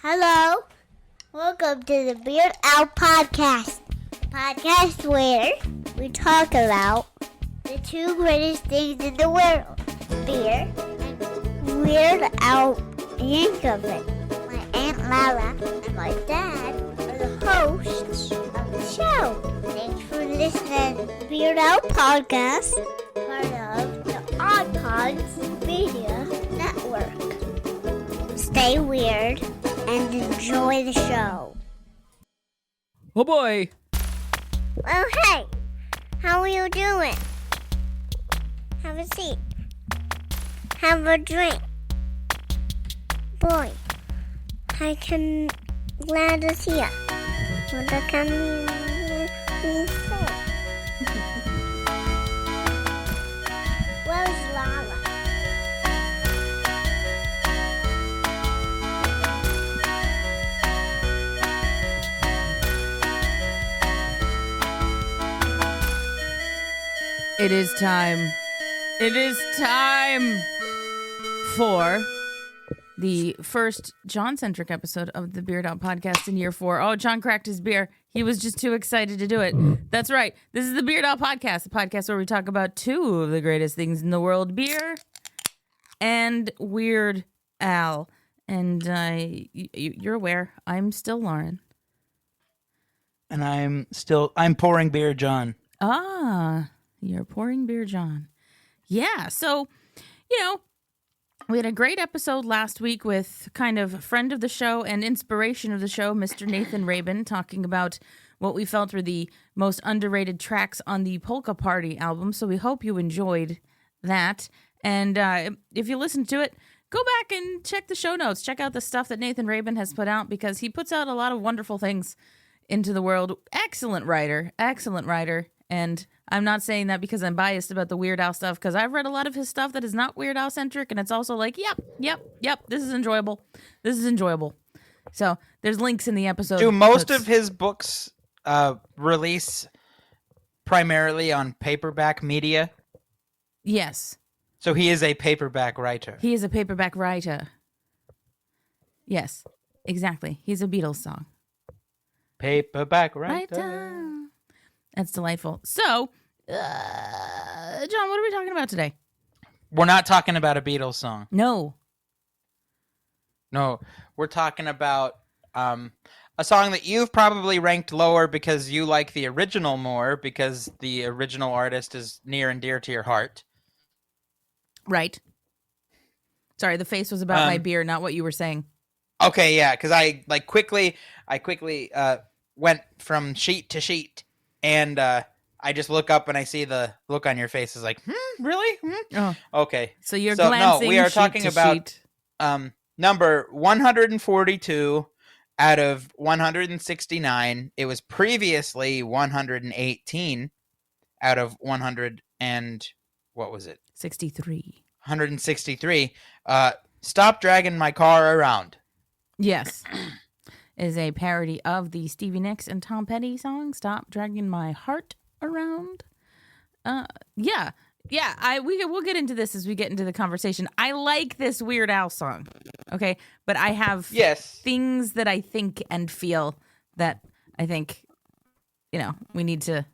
Hello, welcome to the Beard Out Podcast. Podcast where we talk about the two greatest things in the world, beer and Weird Al Yankovic. My Aunt Lala and my dad are the hosts of the show. Thanks for listening to the Beard Out Podcast, part of the iPods Media Network. Stay weird and enjoy the show. Oh boy! Well, hey, how are you doing? Have a seat. Have a drink. Boy, I can glad to see ya. What can you say? Where's Lala? It is time. It is time for the first John-centric episode of the Beard Out Podcast in year 4. Oh, John cracked his beer. He was just too excited to do it. That's right. This is the Beard Out Podcast, the podcast where we talk about two of the greatest things in the world, beer and Weird Al. And you're aware, I'm still Lauren. And I'm pouring beer, John. Ah, you're pouring beer, John. Yeah, so, we had a great episode last week with kind of a friend of the show and inspiration of the show, Mr. Nathan Rabin, talking about what we felt were the most underrated tracks on the Polka Party album. So we hope you enjoyed that. And if you listened to it, go back and check the show notes. Check out the stuff that Nathan Rabin has put out because he puts out a lot of wonderful things into the world. Excellent writer. And I'm not saying that because I'm biased about the Weird Al stuff, because I've read a lot of his stuff that is not Weird Al centric, and it's also like, yep, this is enjoyable. So there's links in the episode. Do most of his books release primarily on paperback media? Yes. So he is a paperback writer. He is a paperback writer. Yes, exactly. He's a Beatles song. Paperback writer. That's delightful. So, John, what are we talking about today? We're not talking about a Beatles song. No, we're talking about a song that you've probably ranked lower because you like the original more, because the original artist is near and dear to your heart. Right. Sorry, the face was about my beer, not what you were saying. Okay, yeah, because I quickly went from sheet to sheet. And I just look up and I see the look on your face is like, really? Oh. Okay. So you're glancing. No, we are sheet talking to about sheet. Number 142 out of 169. It was previously 118 out of 100 and what was it? 63. 163. Stop Dragging My Car Around. Yes. Is a parody of the Stevie Nicks and Tom Petty song "Stop Dragging My Heart Around." We'll get into this as we get into the conversation. I like this Weird Al song, okay, but I have things that I think and feel that I think we need to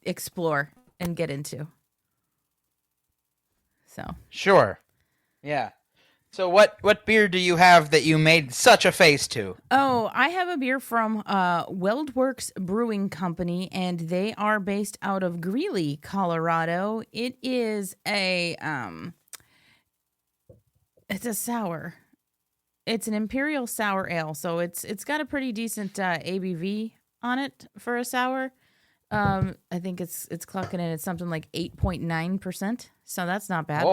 explore and get into. So sure, yeah. So what beer do you have that you made such a face to? Oh, I have a beer from WeldWerks Brewing Company, and they are based out of Greeley, Colorado. It is it's a sour. It's an imperial sour ale, so it's got a pretty decent ABV on it for a sour. I think it's clocking in at something like 8.9%, so that's not bad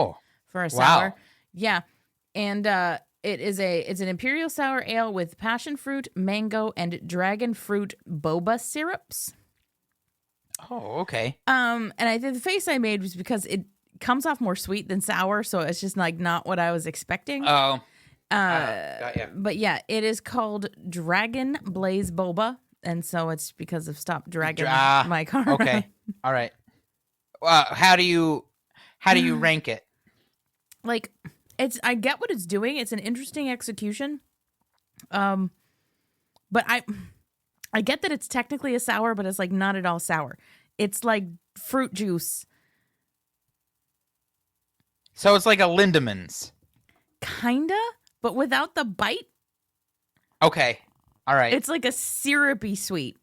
for a sour. Wow. Yeah. And it's an imperial sour ale with passion fruit, mango, and dragon fruit boba syrups. Oh, okay. And I think the face I made was because it comes off more sweet than sour, so it's just like not what I was expecting. Oh. Got ya. But yeah, it is called Draggin Blaze Boba, and so it's because of Stop Dragging My Car Around. Okay. All right. How do you rank it? Like, I get what it's doing. It's an interesting execution. But I get that it's technically a sour, but it's like not at all sour. It's like fruit juice. So it's like a Lindemans. Kinda, but without the bite. Okay. All right. It's like a syrupy sweet.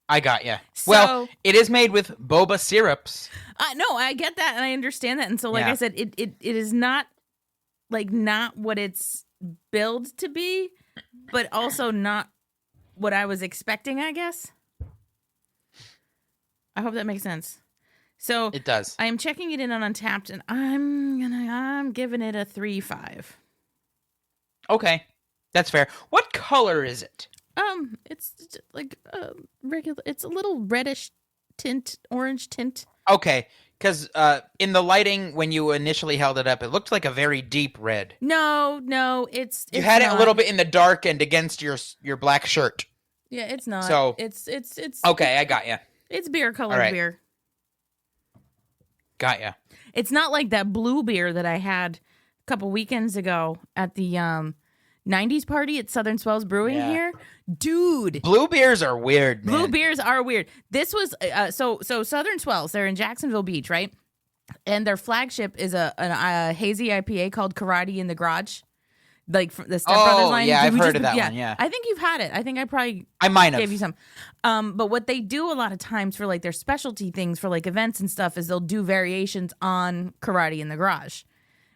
I got you. So, Well, it is made with boba syrups. No, I get that and I understand that. And so, like Yeah. I said, it is not not what it's billed to be, but also not what I was expecting, I guess. I hope that makes sense. So It does. I am checking it in on Untapped, and I'm giving it a 3.5. Okay. That's fair. What color is it? It's like regular. It's a little reddish tint, orange tint. Okay. Because in the lighting, when you initially held it up, it looked like a very deep red. No, it's You had not. it a little bit in the dark and against your black shirt. Yeah, it's not. So it's okay, I got you. It's beer colored All right. beer. Got you. It's not like that blue beer that I had a couple weekends ago at the 90s party at Southern Swells Brewing here. Dude. Blue beers are weird, man. Blue beers are weird. This was so Southern Swells. They're in Jacksonville Beach, right? And their flagship is a hazy IPA called Karate in the Garage, like the Step Brothers line. Yeah, I've We heard of that one. Yeah, I think you've had it. I think I might have. gave you some. But what they do a lot of times for like their specialty things for like events and stuff is they'll do variations on Karate in the Garage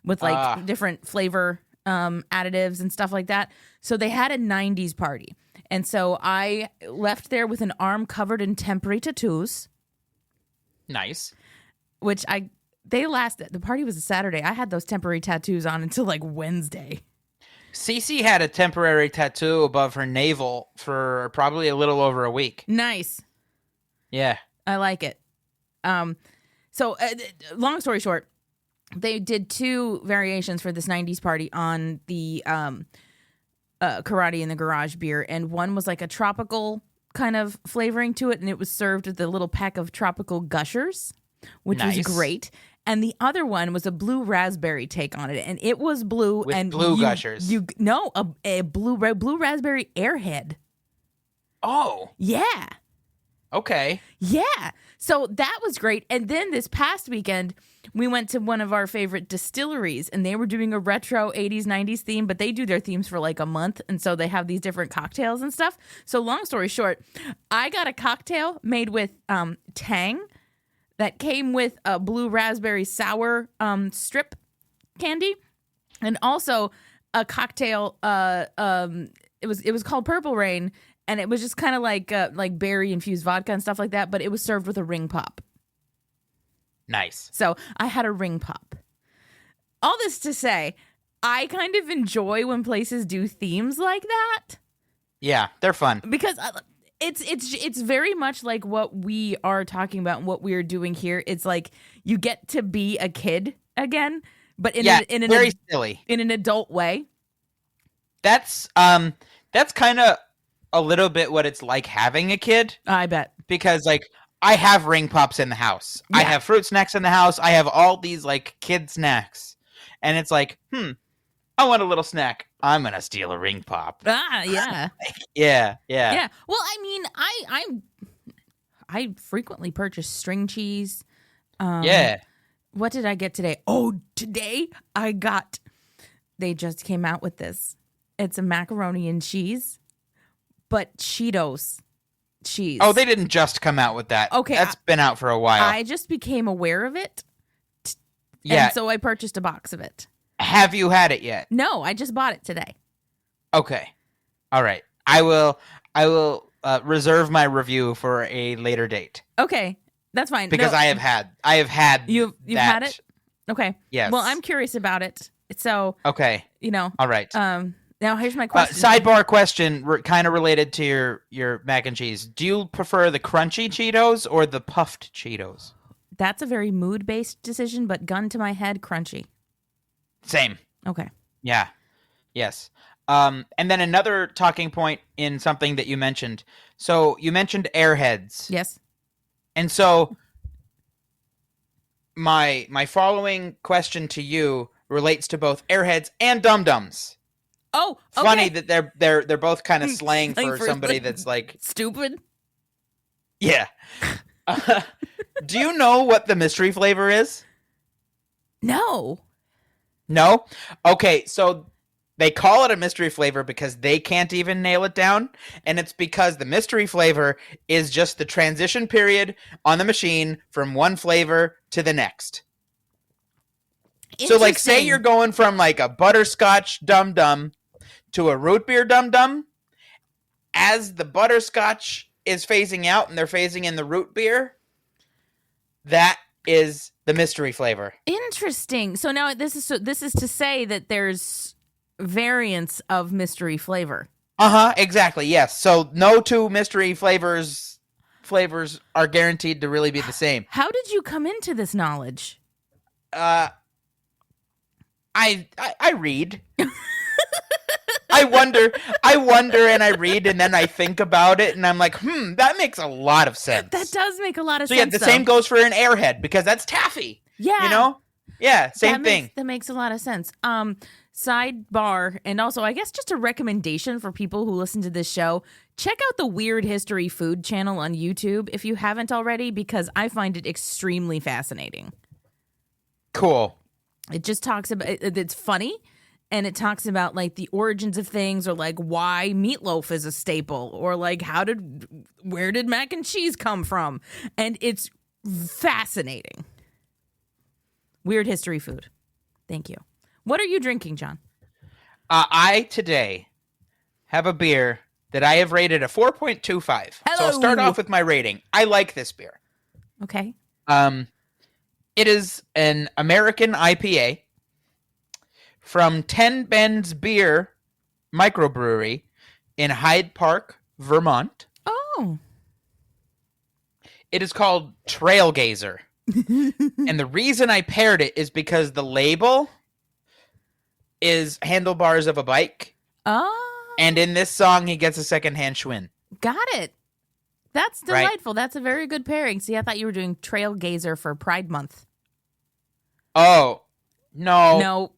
with like different flavor additives and stuff like that. So they had a 90s party. And so I left there with an arm covered in temporary tattoos. Nice. Which the party was a Saturday. I had those temporary tattoos on until like Wednesday. Cece had a temporary tattoo above her navel for probably a little over a week. Nice. Yeah. I like it. So long story short, they did 2 variations for this 90s party on the Karate in the Garage beer. And one was like a tropical kind of flavoring to it. And it was served with a little pack of tropical gushers, which was great. And the other one was a blue raspberry take on it. And it was blue. With and blue gushers. A blue raspberry airhead. Oh. Yeah. Okay. Yeah. So that was great. And then this past weekend, we went to one of our favorite distilleries and they were doing a retro 80s, 90s theme, but they do their themes for like a month. And so they have these different cocktails and stuff. So long story short, I got a cocktail made with Tang that came with a blue raspberry sour strip candy, and also a cocktail. It was called Purple Rain, and it was just kind of like berry infused vodka and stuff like that. But it was served with a ring pop. Nice. So I had a ring pop. All this to say, I kind of enjoy when places do themes like that. Yeah, they're fun. Because it's very much like what we are talking about and what we are doing here. It's like you get to be a kid again, but very silly in an adult way. That's kind of a little bit what it's like having a kid. I bet. Because like I have ring pops in the house. Yeah. I have fruit snacks in the house. I have all these like kid snacks. And it's like, I want a little snack. I'm going to steal a ring pop. Yeah. Yeah. Well, I mean, I frequently purchase string cheese. Yeah. What did I get today? Today they just came out with this. It's a macaroni and cheese, but Cheetos cheese. Oh, they didn't just come out with that. Okay. That's been out for a while. I just became aware of it. Yeah. And so I purchased a box of it. Have you had it yet? No, I just bought it today. Okay. All right. I will reserve my review for a later date. Okay. That's fine. Because I have had You've had it? Okay. Yes. Well, I'm curious about it. So okay. All right. Now here's my question. Sidebar question, kind of related to your mac and cheese. Do you prefer the crunchy Cheetos or the puffed Cheetos? That's a very mood-based decision, but gun to my head, crunchy. Same. Okay. Yeah. Yes. And then another talking point in something that you mentioned. So you mentioned Airheads. Yes. And so my following question to you relates to both Airheads and Dum-Dums. Oh, okay. Funny that they're both kind of slang Slang for for, somebody like, that's like, stupid. yeah. Do you know what the mystery flavor is? No. No? Okay, so they call it a mystery flavor because they can't even nail it down, and it's because the mystery flavor is just the transition period on the machine from one flavor to the next. So, like, say you're going from, like, a butterscotch Dum-Dum to a root beer Dum-Dum. As the butterscotch is phasing out and they're phasing in the root beer, that is the mystery flavor. Interesting. So now this is to say that there's variants of mystery flavor. Exactly. Yes. So no two mystery flavors are guaranteed to really be the same. How did you come into this knowledge? I read. I wonder and I read and then I think about it and I'm like, that makes a lot of sense. That does make a lot of sense. sense. So yeah, the same goes for an airhead because that's taffy. Yeah. You know? Yeah, same thing. That makes a lot of sense. Sidebar, and also I guess just a recommendation for people who listen to this show, check out the Weird History Food channel on YouTube if you haven't already, because I find it extremely fascinating. Cool. It just talks about, it's funny, and it talks about like the origins of things, or like why meatloaf is a staple, or like where did mac and cheese come from? And it's fascinating. Weird History Food. Thank you. What are you drinking, John? I today have a beer that I have rated a 4.25. Hello. So I'll start off with my rating. I like this beer. Okay. It is an American IPA from Ten Bends Beer Microbrewery in Hyde Park, Vermont. Oh. It is called Trailgazer. And the reason I paired it is because the label is handlebars of a bike. Oh. And in this song, he gets a secondhand Schwinn. Got it. That's delightful. Right. That's a very good pairing. See, I thought you were doing Trailgazer for Pride Month. Oh, no. No.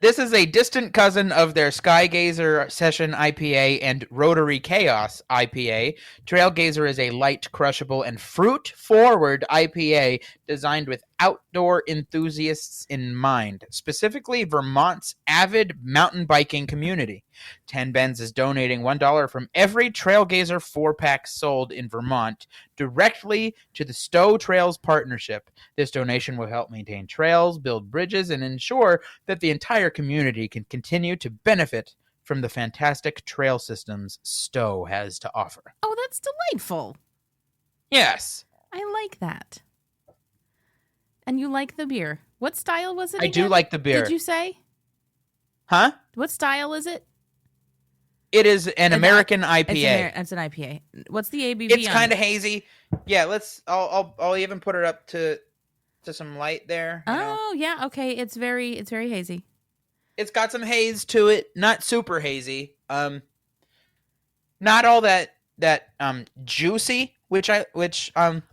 This is a distant cousin of their Skygazer Session IPA and Rotary Chaos IPA. Trailgazer is a light, crushable, and fruit-forward IPA designed with outdoor enthusiasts in mind, specifically Vermont's avid mountain biking community. Ten Bends is donating $1 from every Trailgazer 4-pack sold in Vermont directly to the Stowe Trails Partnership. This donation will help maintain trails, build bridges, and ensure that the entire community can continue to benefit from the fantastic trail systems Stowe has to offer. Oh, that's delightful. Yes. I like that. And you like the beer. What style was it I again? do like the beer. Did you say? Huh? What style is it? It is an American IPA. It's an IPA. What's the ABV? It's kind of hazy. Yeah, I'll even put it up to some light there. Oh, yeah. Okay. It's very hazy. It's got some haze to it, not super hazy. Not all that juicy, which I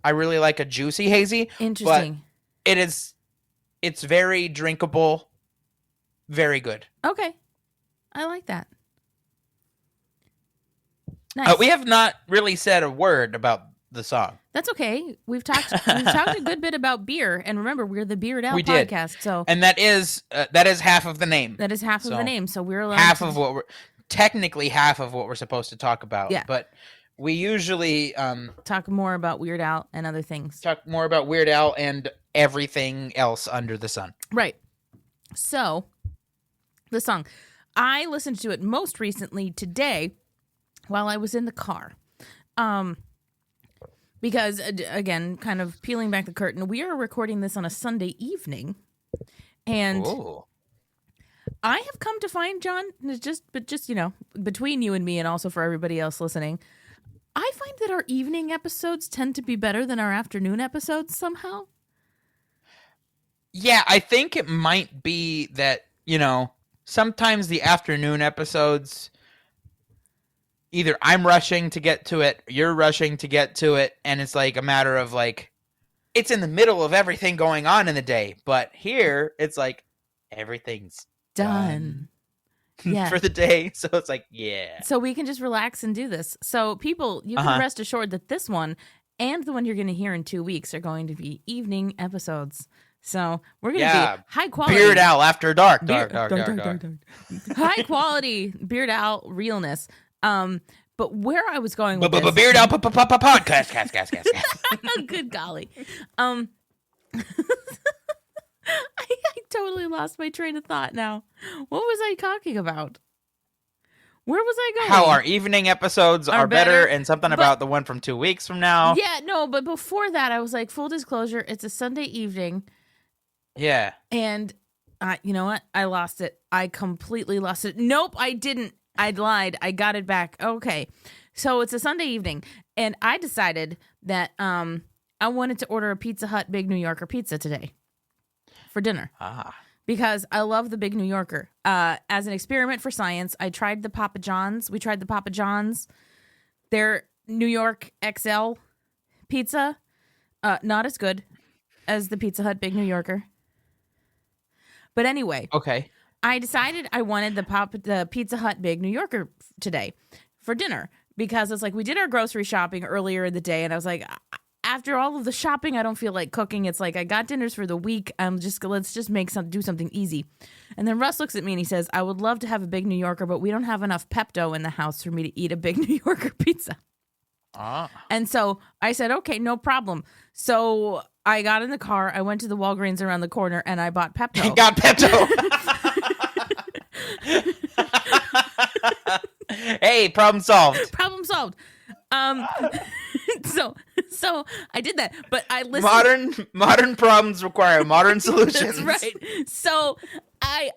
really like a juicy hazy. Interesting. But it's very drinkable, very good. Okay. I like that. Nice. We have not really said a word about the song. That's okay. We've talked a good bit about beer, and remember, we're the Beard Out podcast. So, and that is half of the name. That is half of the name. So we're allowed half of what we're supposed to talk about. Yeah. But we usually talk more about Weird Al and other things. Talk more about Weird Al and everything else under the sun. Right. So, the song, I listened to it most recently today while I was in the car. Because, again, kind of peeling back the curtain, we are recording this on a Sunday evening. And I have come to find, John, just between you and me and also for everybody else listening, I find that our evening episodes tend to be better than our afternoon episodes somehow. Yeah, I think it might be that, sometimes the afternoon episodes, either I'm rushing to get to it, you're rushing to get to it, and it's like a matter of like, it's in the middle of everything going on in the day. But here, it's like, everything's Done. Yeah. for the day. So it's like, yeah. So we can just relax and do this. So people, you can rest assured that this one and the one you're going to hear in 2 weeks are going to be evening episodes. So we're going to be high quality. Beard Owl After Dark. Dark. High quality Beard Owl realness. But where I was going with this, Beard Owl podcast. Good golly. I totally lost my train of thought now. What was I talking about? Where was I going? How our evening episodes are better and something about the one from 2 weeks from now. Yeah, no, but before that, I was like, full disclosure, it's a Sunday evening. Yeah. And you know what? I lost it. I completely lost it. Nope, I didn't. I lied. I got it back. Okay. So it's a Sunday evening, and I decided that I wanted to order a Pizza Hut Big New Yorker pizza today for dinner. Because I love the Big New Yorker. As an experiment for science, I tried the Papa John's. We tried the Papa John's. Their New York XL pizza, not as good as the Pizza Hut Big New Yorker. But anyway. Okay. I decided I wanted the Pizza Hut Big New Yorker today for dinner. Because it's like we did our grocery shopping earlier in the day. And I was like, after all of the shopping, I don't feel like cooking. It's like I got dinners for the week. Let's just do something easy. And then Russ looks at me and he says, I would love to have a Big New Yorker, but we don't have enough Pepto in the house for me to eat a Big New Yorker pizza. And so I said, okay, no problem. So I got in the car. I went to the Walgreens around the corner and I bought Pepto. Got Pepto. Hey, problem solved. Problem solved. So I did that, but I listened. Modern problems require modern solutions. That's right. So I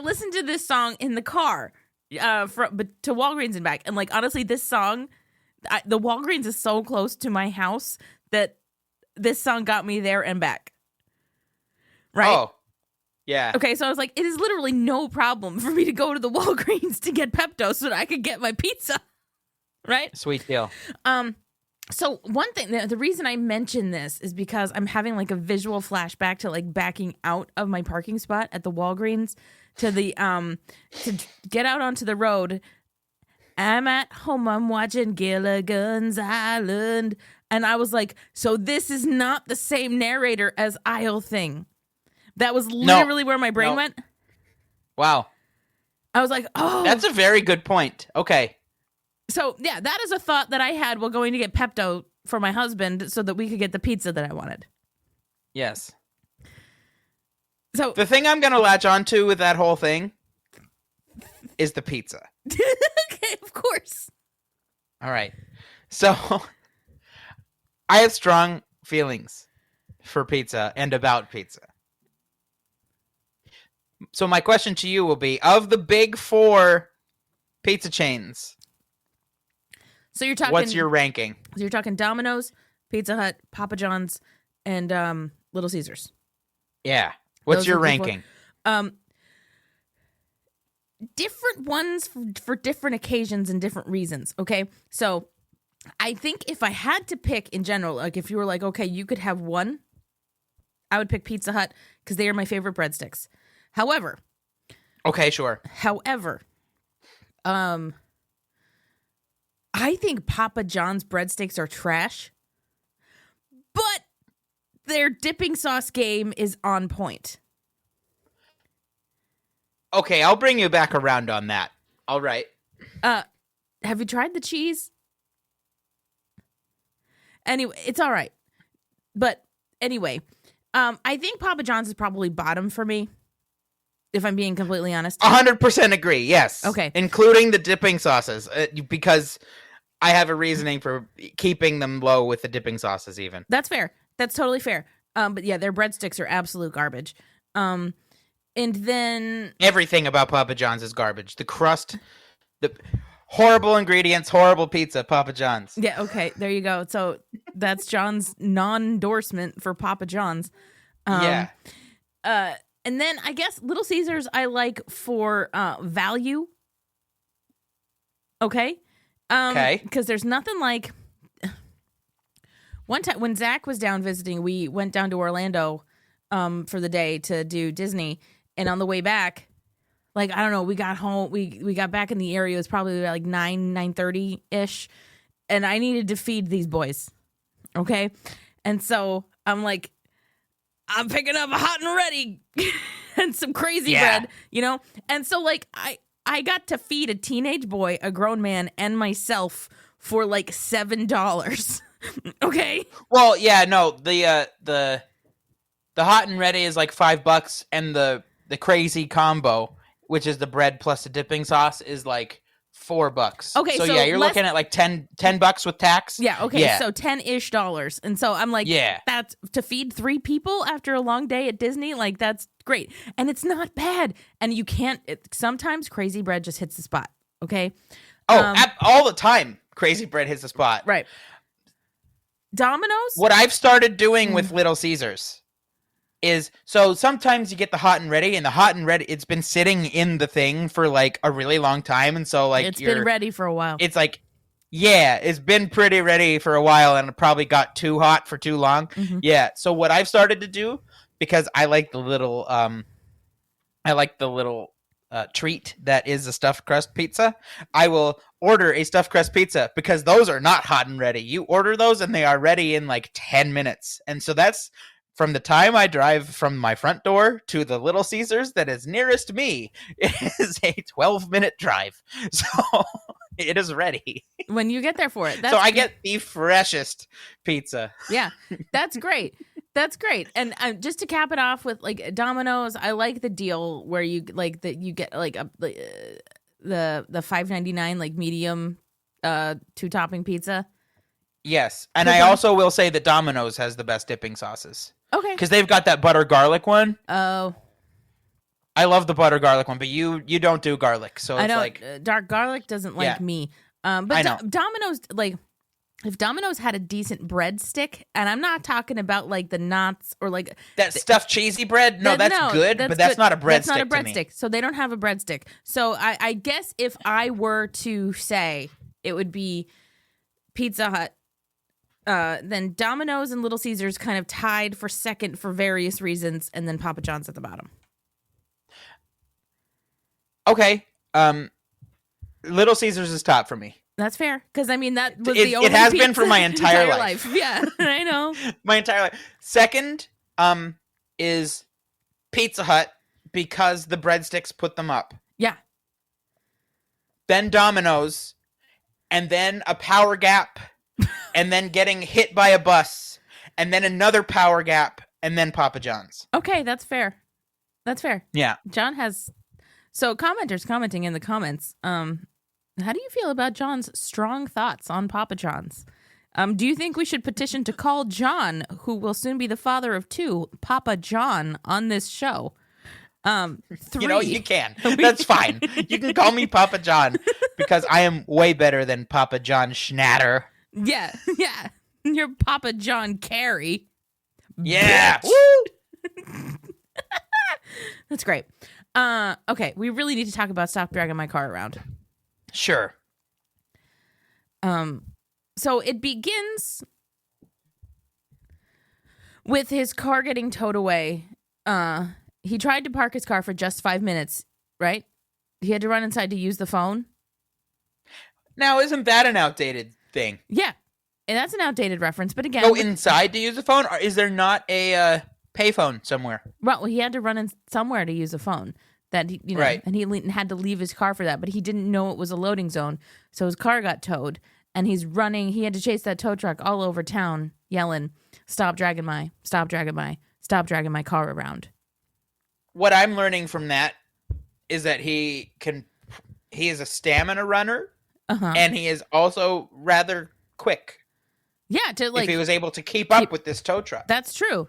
listened to this song in the car, but to Walgreens and back, and like honestly, this song, the Walgreens is so close to my house that this song got me there and back. Right. Oh. Yeah. Okay, so I was like, it is literally no problem for me to go to the Walgreens to get Pepto so that I could get my pizza. Right? Sweet deal. So one thing, the reason I mention this is because I'm having like a visual flashback to like backing out of my parking spot at the Walgreens to the to get out onto the road. I'm at home, I'm watching Gilligan's Island. And I was like, so this is not the same narrator as Isle Thing. That was literally where my brain went. Wow. I was like, oh. That's a very good point. Okay. So, yeah, that is a thought that I had while going to get Pepto for my husband so that we could get the pizza that I wanted. Yes. So the thing I'm going to latch onto with that whole thing is the pizza. Okay, of course. All right. So I have strong feelings for pizza and about pizza. So my question to you will be, of the big 4 pizza chains, so you're talking, what's your ranking? So you're talking Domino's, Pizza Hut, Papa John's, and Little Caesars. Yeah. What's your ranking? Different ones for different occasions and different reasons, okay? So I think if I had to pick in general, like if you were like, okay, you could have one, I would pick Pizza Hut because they are my favorite breadsticks. However, okay, sure. However, I think Papa John's breadsticks are trash, but their dipping sauce game is on point. Okay, I'll bring you back around on that. All right. Have you tried the cheese? Anyway, it's all right. But anyway, I think Papa John's is probably bottom for me, if I'm being completely honest. 100% agree, yes. Okay. Including the dipping sauces, because I have a reasoning for keeping them low with the dipping sauces even. That's fair. That's totally fair. But yeah, their breadsticks are absolute garbage. And then everything about Papa John's is garbage. The crust, the horrible ingredients, horrible pizza, Papa John's. Yeah, okay, there you go. So that's John's non-endorsement for Papa John's. Yeah. And then I guess Little Caesars I like for value. Okay? Okay. Because there's nothing like... One time when Zach was down visiting, we went down to Orlando for the day to do Disney. And on the way back, like, I don't know, we got home, we got back in the area. It was probably like 9:30-ish. And I needed to feed these boys. Okay. And so I'm like, I'm picking up a hot and ready and some crazy bread, you know? And so like I got to feed a teenage boy, a grown man, and myself for like $7. Okay. Well, yeah, no, the hot and ready is like $5, and the crazy combo, which is the bread plus the dipping sauce, is like $4. Okay, so so yeah, you're looking at like $10 with tax. Yeah, okay, Yeah. so $10-ish. And so I'm like, Yeah. that's to feed 3 people after a long day at Disney, like that's great. And it's not bad. And you can't, sometimes crazy bread just hits the spot, okay? All the time, crazy bread hits the spot. Right. Domino's? What I've started doing with Little Caesars is, so sometimes you get the hot and ready, it's been sitting in the thing for like a really long time, and so like It's been ready for a while. It's like, yeah, it's been pretty ready for a while, and it probably got too hot for too long. Mhm. Yeah, so what I've started to do, because I like the little treat that is a stuffed crust pizza, I will order a stuffed crust pizza, because those are not hot and ready. You order those and they are ready in like 10 minutes. And so that's from the time I drive from my front door to the Little Caesars that is nearest me. It is a 12-minute drive. So it is ready. When you get there for it. So I get the freshest pizza. Yeah, that's great. That's great. And just to cap it off with like Domino's, I like the deal where you like that you get like the $5.99 like medium 2-topping pizza. Yes, and I also will say that Domino's has the best dipping sauces. Okay. Because they've got that butter garlic one. Oh. I love the butter garlic one, but you don't do garlic, so it's I know, like dark garlic doesn't like me. But I know. Domino's, like, if Domino's had a decent breadstick, and I'm not talking about like the knots or like that stuffed cheesy bread. No, that's good, but that's not a breadstick. That's not a breadstick. So they don't have a breadstick. So I guess if I were to say it would be Pizza Hut, then Domino's and Little Caesars kind of tied for second for various reasons, and then Papa John's at the bottom. Okay. Little Caesars is top for me. That's fair, because I mean that was the only it has pizza been for my entire life. Yeah, I know. My entire life. Second, is Pizza Hut, because the breadsticks put them up. Yeah. Then Domino's, and then a power gap, and then getting hit by a bus, and then another power gap, and then Papa John's. Okay, that's fair. That's fair. Yeah. John has. So commenters commenting in the comments. How do you feel about John's strong thoughts on Papa John's? Do you think we should petition to call John, who will soon be the father of 2, Papa John, on this show? 3. You know, you can. That's fine. You can call me Papa John, because I am way better than Papa John Schnatter. Yeah, yeah. You're Papa John Carey. Yeah. Woo! That's great. Okay, we really need to talk about Stop Dragging My Car Around. Sure. So it begins with his car getting towed away. He tried to park his car for just 5 minutes, right? He had to run inside to use the phone. Now, isn't that an outdated thing? Yeah, and that's an outdated reference. But again, Go inside to use the phone? Or is there not a payphone somewhere? Well, he had to run in somewhere to use a phone. That he, right. And he had to leave his car for that, but he didn't know it was a loading zone, so his car got towed, and he's running. He had to chase that tow truck all over town, yelling, stop dragging my car around." What I'm learning from that is that he is a stamina runner, and he is also rather quick. Yeah, if he was able to keep up with this tow truck. That's true.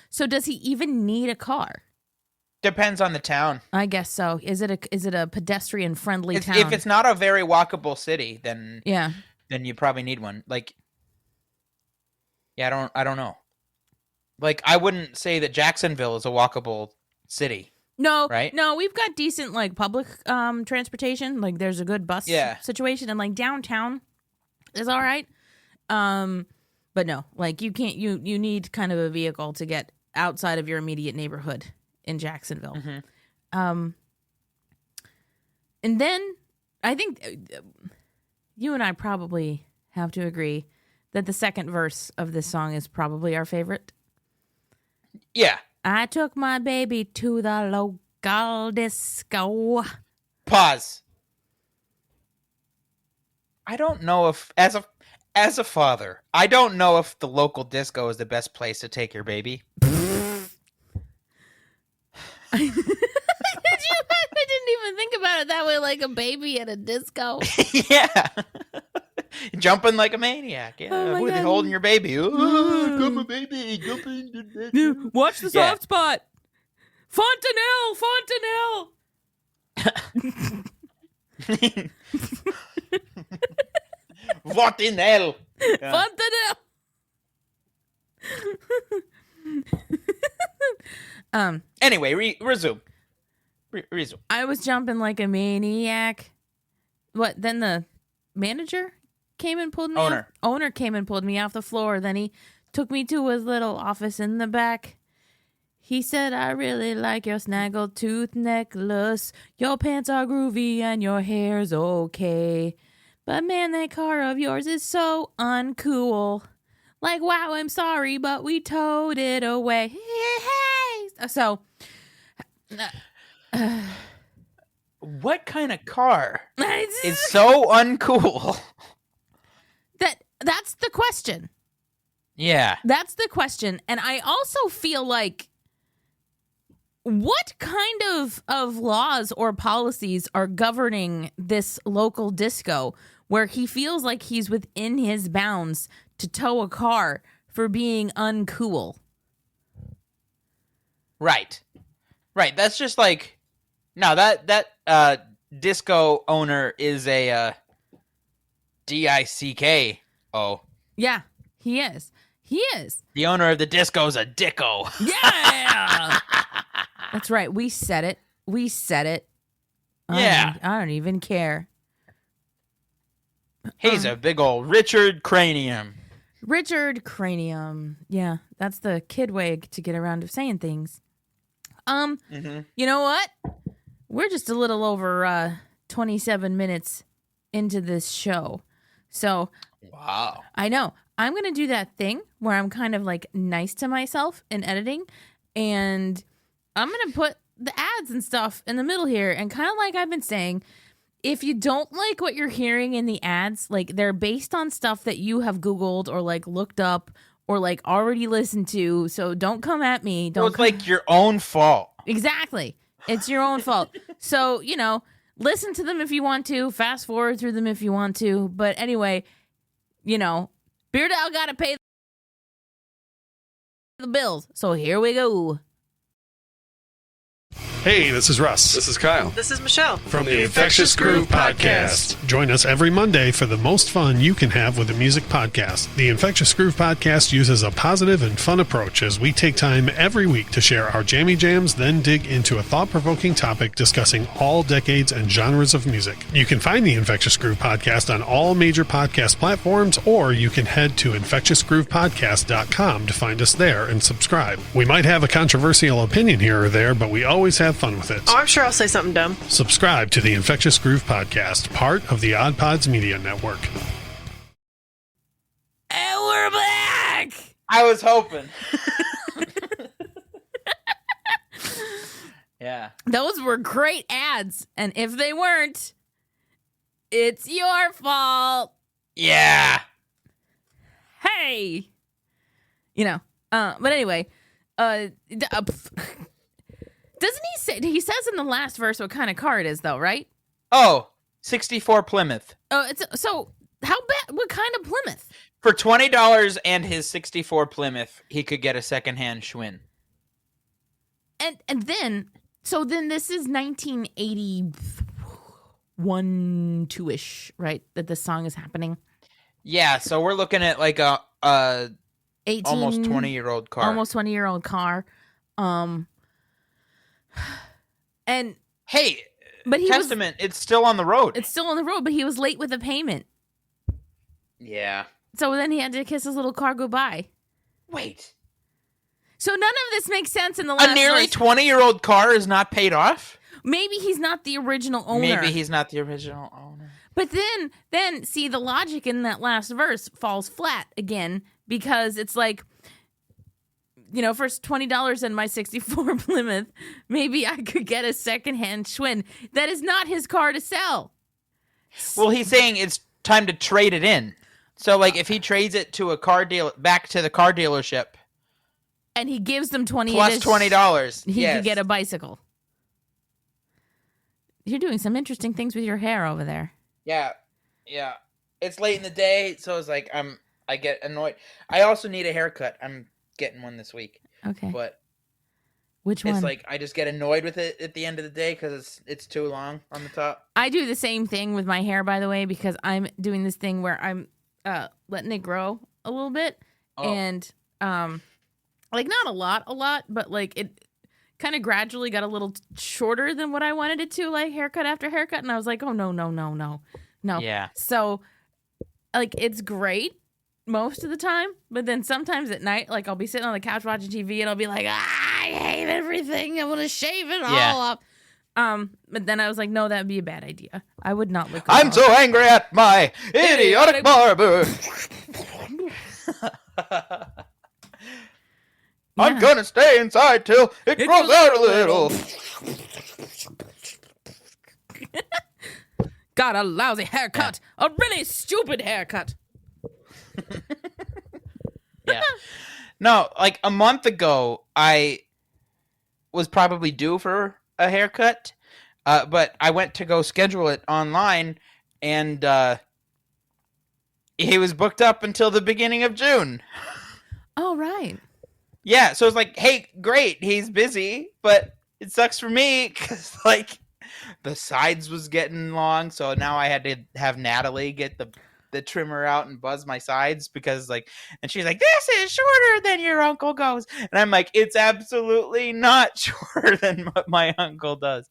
So does he even need a car? Depends on the town. I guess so. Is it a pedestrian friendly town? If it's not a very walkable city, then then you probably need one. Like, yeah, I don't know. Like, I wouldn't say that Jacksonville is a walkable city. No, right? No, we've got decent like public transportation. Like, there's a good bus situation, and like downtown is all right. But no, like you can't. You need kind of a vehicle to get outside of your immediate neighborhood in Jacksonville. And then I think you and I probably have to agree that the second verse of this song is probably our favorite. Yeah. I took my baby to the local disco. Pause. I don't know if, as a father, I don't know if the local disco is the best place to take your baby. I didn't even think about it that way, like a baby at a disco. Yeah. Jumping like a maniac. Yeah. Oh my God. Holding your baby. Oh, come on, baby. Jumping. Watch the soft spot. Fontanelle. What in hell? Yeah. Fontanelle. Anyway, resume. Resume. I was jumping like a maniac. What? Then the manager came and pulled me. Owner came and pulled me off the floor. Then he took me to his little office in the back. He said, I really like your snaggletooth necklace. Your pants are groovy and your hair's okay. But man, that car of yours is so uncool. Like, wow, I'm sorry, but we towed it away. Hey. So, what kind of car is so uncool? That's the question. Yeah. That's the question. And I also feel like, what kind of laws or policies are governing this local disco where he feels like he's within his bounds to tow a car for being uncool? Right. That's just like, no, that disco owner is a DICKO. Yeah, he is. The owner of the disco is a dicko. Yeah. That's right. We said it. Yeah. I don't even care. He's a big old Richard Cranium. Yeah, that's the kid way to get around to saying things. You know what? We're just a little over 27 minutes into this show. So, wow. I know. I'm going to do that thing where I'm kind of like nice to myself in editing, and I'm going to put the ads and stuff in the middle here. And kind of like I've been saying, if you don't like what you're hearing in the ads, like they're based on stuff that you have Googled or like looked up or like already listened to. So don't come at me. It's like your own fault. Exactly. It's your own fault. So, listen to them if you want to. Fast forward through them if you want to. But anyway, Beard Owl got to pay the bills. So here we go. Hey, this is Russ. This is Kyle. This is Michelle. From the Infectious Groove Podcast. Join us every Monday for the most fun you can have with a music podcast. The Infectious Groove Podcast uses a positive and fun approach as we take time every week to share our jammy jams, then dig into a thought-provoking topic discussing all decades and genres of music. You can find the Infectious Groove Podcast on all major podcast platforms, or you can head to infectiousgroovepodcast.com to find us there and subscribe. We might have a controversial opinion here or there, but we always have fun with it. Oh, I'm sure I'll say something dumb. Subscribe to the Infectious Groove Podcast, part of the Odd Pods Media Network. And we're back! I was hoping. Yeah. Those were great ads. And if they weren't, it's your fault. Yeah. Hey! But anyway, doesn't he say, he says in the last verse what kind of car it is though, right? Oh, 64 Plymouth. Oh, so how bad, what kind of Plymouth? For $20 and his 64 Plymouth, he could get a secondhand Schwinn. And then this is 1981, 2-ish, right? That this song is happening. Yeah, so we're looking at like a 18, almost 20-year-old car. Almost 20-year-old car. And hey, but Testament, it's still on the road. It's still on the road, but he was late with the payment. Yeah. So then he had to kiss his little car goodbye. Wait. So none of this makes sense in the last A nearly verse. 20-year-old car is not paid off? Maybe he's not the original owner. Maybe he's not the original owner. But then see, the logic in that last verse falls flat again, because it's like, for $20 in my 64 Plymouth, maybe I could get a secondhand Schwinn. That is not his car to sell. Well, he's saying it's time to trade it in. So, like, if he trades it to back to the car dealership, and he gives them $20 plus $20, he could get a bicycle. You're doing some interesting things with your hair over there. Yeah. It's late in the day, so it's like I get annoyed. I also need a haircut. I'm getting one this week. Okay. But which one? it's like I just get annoyed with it at the end of the day because it's too long on the top. I do the same thing with my hair, by the way, because I'm doing this thing where I'm letting it grow a little bit, and like not a lot, but like it kind of gradually got a little shorter than what I wanted it to, like haircut after haircut, and I was like, oh no. Yeah. So like it's great most of the time, but then sometimes at night, like I'll be sitting on the couch watching TV and I'll be like, I hate everything. I want to shave it all up. But then I was like, no, that would be a bad idea. I would not look. I'm so angry at my idiotic barber. I'm gonna stay inside till it grows out a little. Got a lousy haircut. A really stupid haircut. Yeah. No, like a month ago, I was probably due for a haircut, but I went to go schedule it online, and he was booked up until the beginning of June. Oh, right. Yeah, so it's like, hey, great, he's busy, but it sucks for me because, like, the sides was getting long, so now I had to have Natalie get the trimmer out and buzz my sides because, like, and she's like, this is shorter than your uncle goes. And I'm like, it's absolutely not shorter than what my uncle does.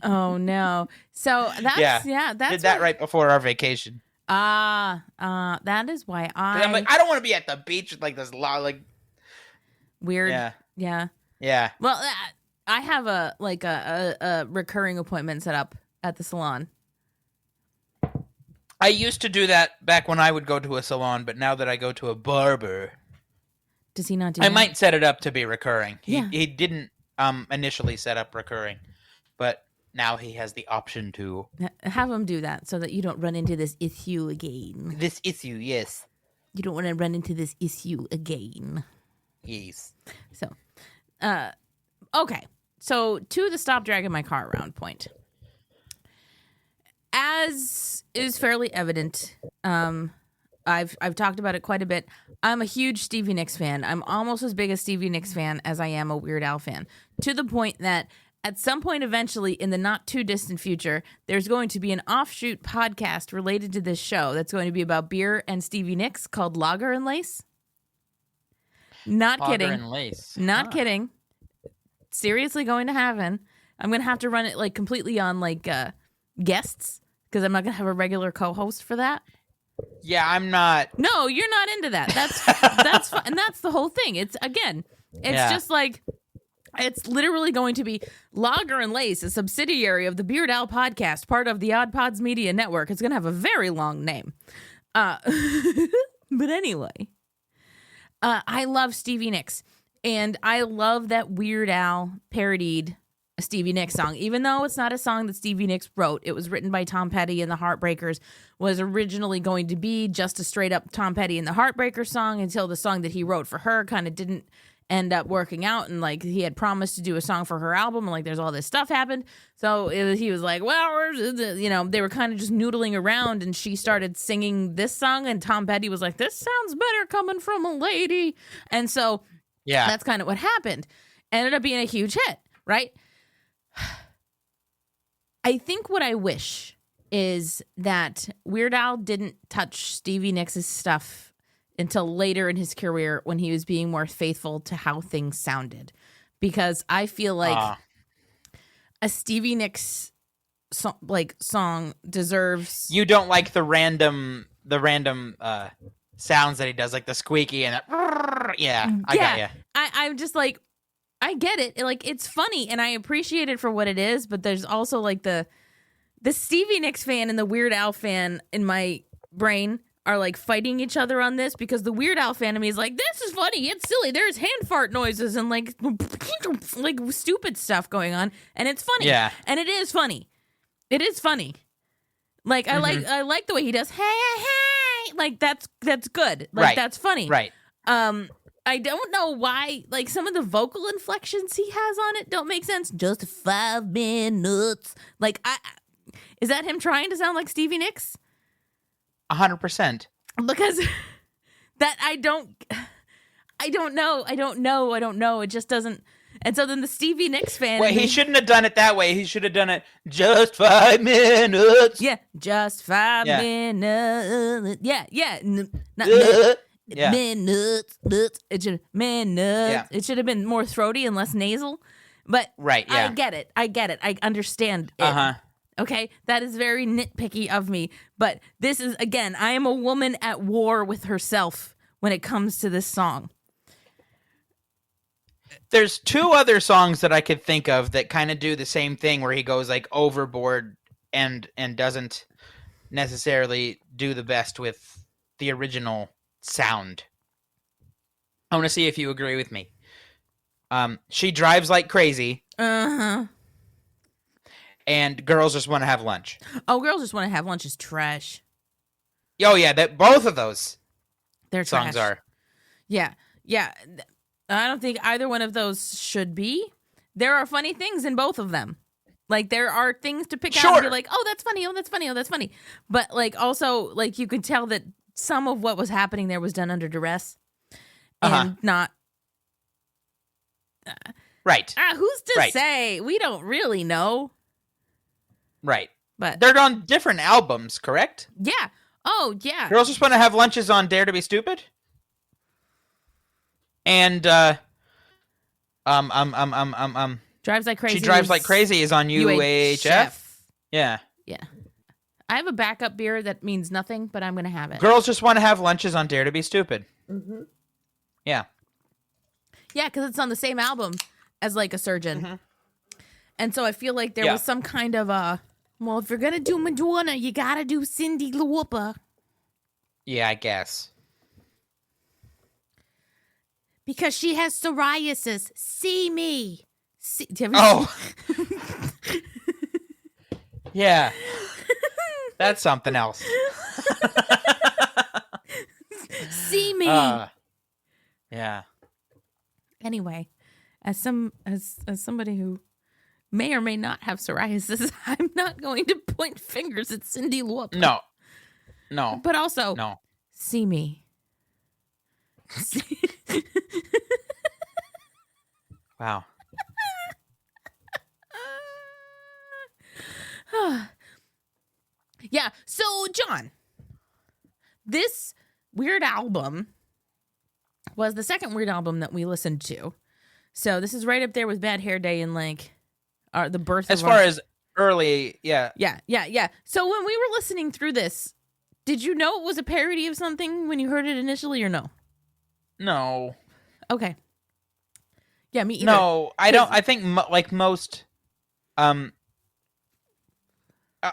Oh, no. So that's, that's did that right before our vacation. That is why I'm like, I don't want to be at the beach with, like, this like weird. Yeah. Well, I have a recurring appointment set up at the salon. I used to do that back when I would go to a salon, but now that I go to a barber, does he not do I that? might set it up to be recurring. Yeah. He didn't initially set up recurring, but now he has the option to. Have him do that so that you don't run into this issue again. This issue, yes. You don't want to run into this issue again. Yes. So, okay. So, to the stop dragging my car around point. As is fairly evident, I've talked about it quite a bit. I'm a huge Stevie Nicks fan. I'm almost as big a Stevie Nicks fan as I am a Weird Al fan, to the point that at some point eventually in the not too distant future, there's going to be an offshoot podcast related to this show that's going to be about beer and Stevie Nicks called Lager and Lace. Not Lager kidding. and Lace. Not kidding. Seriously going to happen. I'm going to have to run it like completely on like guests, because I'm not going to have a regular co-host for that. Yeah, I'm not. No, you're not into that. That's fun. And that's the whole thing. It's just like, it's literally going to be Lager and Lace, a subsidiary of the Beard Owl podcast, part of the Odd Pods Media Network. It's going to have a very long name. But anyway, I love Stevie Nicks, and I love that Weird Al parodied a Stevie Nicks song, even though it's not a song that Stevie Nicks wrote. It was written by Tom Petty, and the Heartbreakers was originally going to be just a straight up Tom Petty and the Heartbreakers song, until the song that he wrote for her kind of didn't end up working out, and like he had promised to do a song for her album, and like there's all this stuff happened, so he was like, well, they were kind of just noodling around, and she started singing this song, and Tom Petty was like, this sounds better coming from a lady, and so that's kind of what happened. Ended up being a huge hit, right? I think what I wish is that Weird Al didn't touch Stevie Nicks' stuff until later in his career, when he was being more faithful to how things sounded. Because I feel like a Stevie Nicks song deserves... You don't like the random sounds that he does, like the squeaky and the... Yeah, I got you. I'm just like... I get it. Like, it's funny, and I appreciate it for what it is, but there's also, like, the Stevie Nicks fan and the Weird Al fan in my brain are, like, fighting each other on this, because the Weird Al fan of me is like, this is funny, it's silly, there's hand fart noises and, like stupid stuff going on, and it's funny. Yeah. And it is funny. It is funny. Like, I like the way he does, hey, hey, like, that's good. Like, right. That's funny. Right. I don't know why, like, some of the vocal inflections he has on it don't make sense. Just 5 minutes. Like, is that him trying to sound like Stevie Nicks? 100%. Because that I don't know. It just doesn't. And so then the Stevie Nicks fan. Well, he shouldn't have done it that way. He should have done it just 5 minutes. Yeah, just 5 minutes. Yeah. Yeah. Minutes. It should minutes. Yeah. It should have been more throaty and less nasal. But Right, yeah. I get it. I understand it. Okay, that is very nitpicky of me. But this is, again, I am a woman at war with herself when it comes to this song. There's 2 other songs that I could think of that kind of do the same thing, where he goes like overboard and doesn't necessarily do the best with the original sound. I want to see if you agree with me. She Drives Like Crazy. Uh-huh. And Girls Just Want to Have Lunch. Oh, Girls Just Want to Have Lunch is trash. Oh yeah, that both of those They're songs trash. are. Yeah. I don't think either one of those should be. There are funny things in both of them. Like, there are things to pick out and be like, oh, that's funny, oh, that's funny, oh, that's funny. But, like, also, like, you could tell that some of what was happening there was done under duress. And not... Right. Who's to say? We don't really know. Right. But they're on different albums, correct? Yeah. Oh, yeah. Girls Just Want to Have Lunch is on Dare to Be Stupid. And Drives Like Crazy. She Drives Like Crazy is on UHF. Yeah. I have a backup beer that means nothing, but I'm going to have it. Girls Just Want to Have Lunch is on Dare to Be Stupid. Mm-hmm. Yeah. Yeah, because it's on the same album as, like, A Surgeon. Mm-hmm. And so I feel like there was some kind of well, if you're going to do Madonna, you got to do Cyndi Lauper. Yeah, I guess. Because she has psoriasis. See me. Yeah. That's something else. See me. Yeah. Anyway, as somebody who may or may not have psoriasis, I'm not going to point fingers at Cyndi Lauper. No. But also, no. See me. Wow. Yeah. So, John, this Weird album was the second Weird album that we listened to. So this is right up there with Bad Hair Day and, like, the birth as of far as early, yeah. Yeah. So when we were listening through this, did you know it was a parody of something when you heard it initially, or no? No. Okay. Yeah, me either. No, I don't. I think like most,